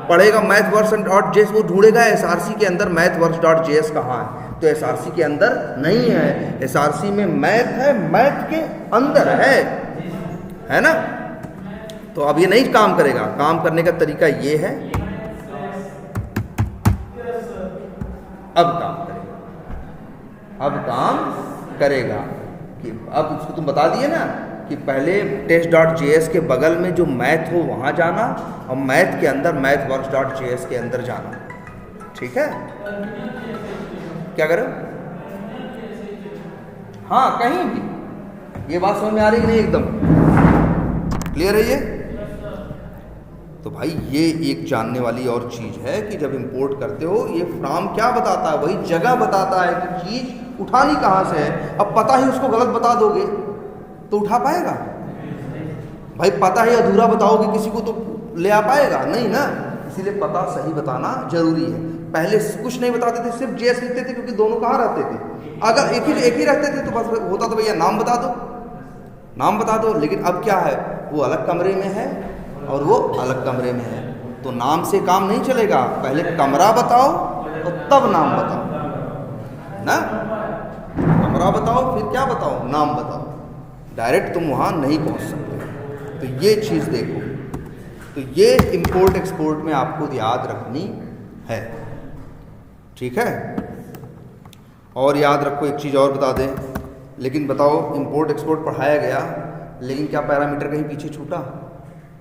पढ़ेगा mathworks.js, वो ढूंढेगा SRC के अंदर mathworks.js कहाँ है, तो SRC के अंदर नहीं है। SRC में मैथ है, मैथ के अंदर है ना? तो अब ये नहीं काम करेगा। काम करने का तरीका ये है, अब काम करेगा कि अब उसको तुम बता दिए ना कि पहले test.js के बगल में जो मैथ हो वहाँ जाना, और मैथ के अंदर mathworks.js के अंदर जाना। ठीक है? क्या करो? हाँ, कहीं भी। ये बात समझ में आ रही है कि नहीं? एकदम क्लियर है ये? तो भाई ये एक जानने वाली और चीज़ है कि जब इंपोर्ट करते हो, ये फ्रॉम क्या बताता है? वही जगह बताता है कि चीज़ उठानी कहाँ से है। अब पता ही उसको गलत बता दोगे तो उठा पाएगा? भाई पता ही अधूरा बताओगे किसी को तो ले आ पाएगा? नहीं ना। इसीलिए पता सही बताना जरूरी है। पहले कुछ नहीं बताते थे, सिर्फ JS लिखते थे, क्योंकि दोनों कहाँ रहते थे? अगर एक ही रहते थे तो बस होता तो भैया नाम बता दो। लेकिन अब क्या है? वो अलग कमरे में है और वो अलग कमरे में है, तो नाम से काम नहीं चलेगा। पहले कमरा बताओ और तब नाम बताओ ना। कमरा बताओ फिर क्या बताओ? नाम बताओ। डायरेक्ट तुम वहाँ नहीं पहुँच सकते। तो ये चीज़ देखो, तो ये इंपोर्ट एक्सपोर्ट में आपको याद रखनी है। ठीक है? और याद रखो, एक चीज़ और बता दें, लेकिन बताओ इंपोर्ट एक्सपोर्ट पढ़ाया गया, लेकिन क्या पैरामीटर कहीं पीछे छूटा?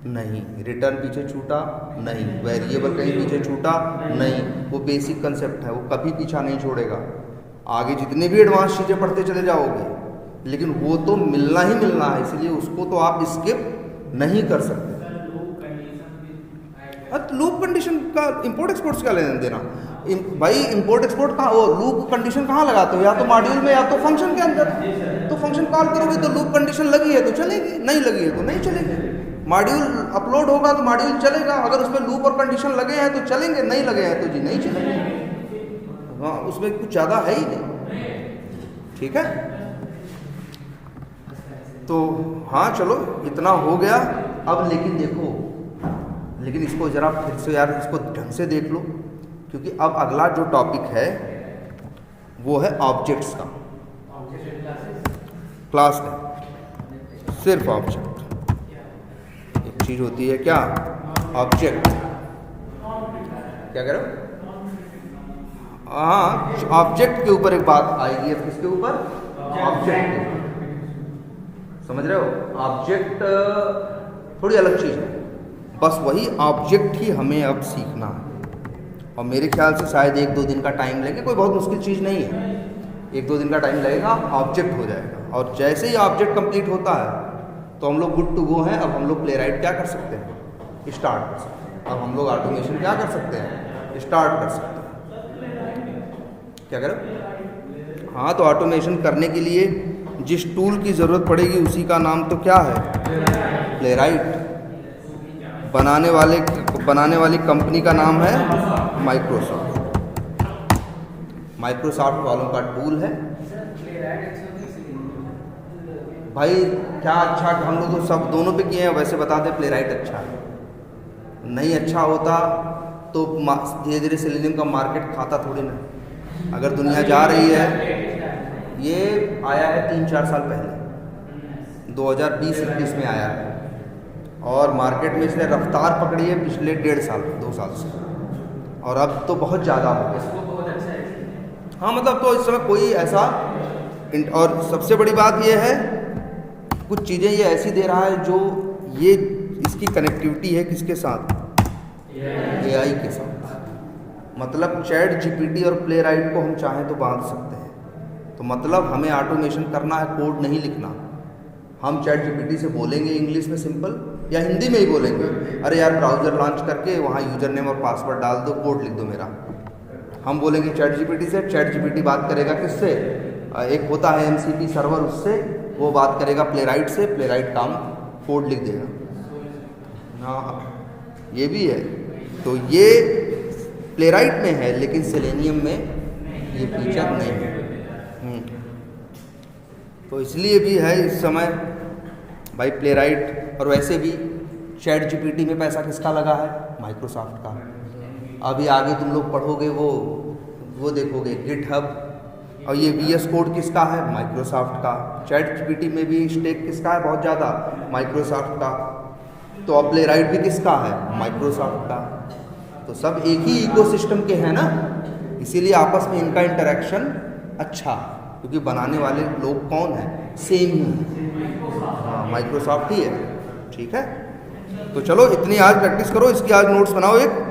नहीं। रिटर्न पीछे छूटा? नहीं। वेरिएबल कहीं पीछे छूटा? नहीं। वो बेसिक कंसेप्ट है, वो कभी पीछा नहीं छोड़ेगा। आगे जितने भी एडवांस चीज़ें पढ़ते चले जाओगे, लेकिन वो तो मिलना ही मिलना है, इसलिए उसको तो आप स्किप नहीं कर सकते। लूप कंडीशन का इंपोर्ट एक्सपोर्ट से क्या लेना देना? भाई इंपोर्ट एक्सपोर्ट कहाँ, वो लूप कंडीशन कहाँ लगाते हो? या तो मॉड्यूल में या तो फंक्शन के अंदर। तो फंक्शन कॉल करोगे तो लूप कंडीशन लगी है तो चलेगी, नहीं लगी है तो नहीं चलेगी। मॉड्यूल अपलोड होगा तो मॉड्यूल चलेगा, अगर उसमें लूप और कंडीशन लगे हैं तो चलेंगे, नहीं लगे हैं तो जी नहीं चलेंगे। हाँ, उसमें कुछ ज़्यादा है ही नहीं। ठीक है? तो हाँ चलो, इतना हो गया। अब लेकिन देखो, लेकिन इसको ज़रा फिर से यार इसको ढंग से देख लो, क्योंकि अब अगला जो टॉपिक है वो है ऑब्जेक्ट्स का। क्लास में सिर्फ ऑब्जेक्ट, एक चीज़ होती है क्या? ऑब्जेक्ट। क्या कह रहे हो? हाँ, ऑब्जेक्ट के ऊपर एक बात आएगी। अब किसके ऊपर? ऑब्जेक्ट के ऊपर। समझ रहे हो? ऑब्जेक्ट थोड़ी अलग चीज़ है, बस वही ऑब्जेक्ट ही हमें अब सीखना है। और मेरे ख्याल से शायद 1-2 दिन का टाइम लगेगा, कोई बहुत मुश्किल चीज़ नहीं है। 1-2 दिन का टाइम लगेगा, ऑब्जेक्ट हो जाएगा। और जैसे ही ऑब्जेक्ट कंप्लीट होता है तो हम लोग गुड टू गो हैं। अब हम लोग प्लेराइट क्या कर सकते हैं? स्टार्ट कर सकते हैं। अब हम लोग ऑटोमेशन क्या कर सकते हैं? स्टार्ट कर सकते हैं। क्या करें? हाँ, तो ऑटोमेशन करने के लिए जिस टूल की ज़रूरत पड़ेगी उसी का नाम तो क्या है? प्लेराइट। बनाने वाली कंपनी का नाम है माइक्रोसॉफ्ट। माइक्रोसॉफ्ट वालों का टूल है भाई। क्या अच्छा, हम लोग तो सब दोनों पे किए हैं, वैसे बताते प्लेराइट अच्छा है। नहीं अच्छा होता तो धीरे धीरे सेलेनियम का मार्केट खाता थोड़ी ना। अगर दुनिया जा रही है, ये आया है 3-4 साल पहले, 2020-21 में आया है, और मार्केट में इसने रफ्तार पकड़ी है पिछले 1.5 साल 2 साल से, और अब तो बहुत ज़्यादा हो गया। हाँ मतलब तो इस समय कोई ऐसा, और सबसे बड़ी बात ये है कुछ चीज़ें ये ऐसी दे रहा है जो ये इसकी कनेक्टिविटी है किसके साथ, AI के साथ। मतलब चैट जीपीटी और प्लेराइट को हम चाहें तो बांध सकते हैं। तो मतलब हमें ऑटोमेशन करना है, कोड नहीं लिखना। हम चैट जीपीटी से बोलेंगे इंग्लिश में सिंपल, या हिंदी में ही बोलेंगे, अरे यार ब्राउज़र लॉन्च करके वहाँ यूज़र नेम और पासवर्ड डाल दो, कोड लिख दो मेरा। हम बोलेंगे चैट जीपीटी से, चैट जीपीटी बात करेगा किससे, एक होता है MCP सर्वर, उससे वो बात करेगा प्लेराइट से, प्लेराइट काम कोड लिख देगा। हाँ ये भी है। तो ये प्लेराइट में है, लेकिन सेलेनियम में ये फीचर नहीं है। तो इसलिए भी है इस समय भाई प्लेराइट। और वैसे भी चैट जीपीटी में पैसा किसका लगा है, माइक्रोसॉफ्ट का। अभी आगे तुम लोग पढ़ोगे वो देखोगे गिटहब, और ये VS कोड किसका है, माइक्रोसॉफ्ट का। चैट जीपीटी में भी स्टेक किसका है, बहुत ज़्यादा, माइक्रोसॉफ्ट का। तो अब प्लेराइट भी किसका है, माइक्रोसॉफ्ट का। तो सब एक ही इकोसिस्टम के हैं ना, इसीलिए आपस में इनका इंटरेक्शन अच्छा, क्योंकि बनाने वाले लोग कौन हैं, सेम ही, हाँ माइक्रोसॉफ्ट ही है। ठीक है, तो चलो इतनी आज प्रैक्टिस करो, इसकी आज नोट्स बनाओ एक।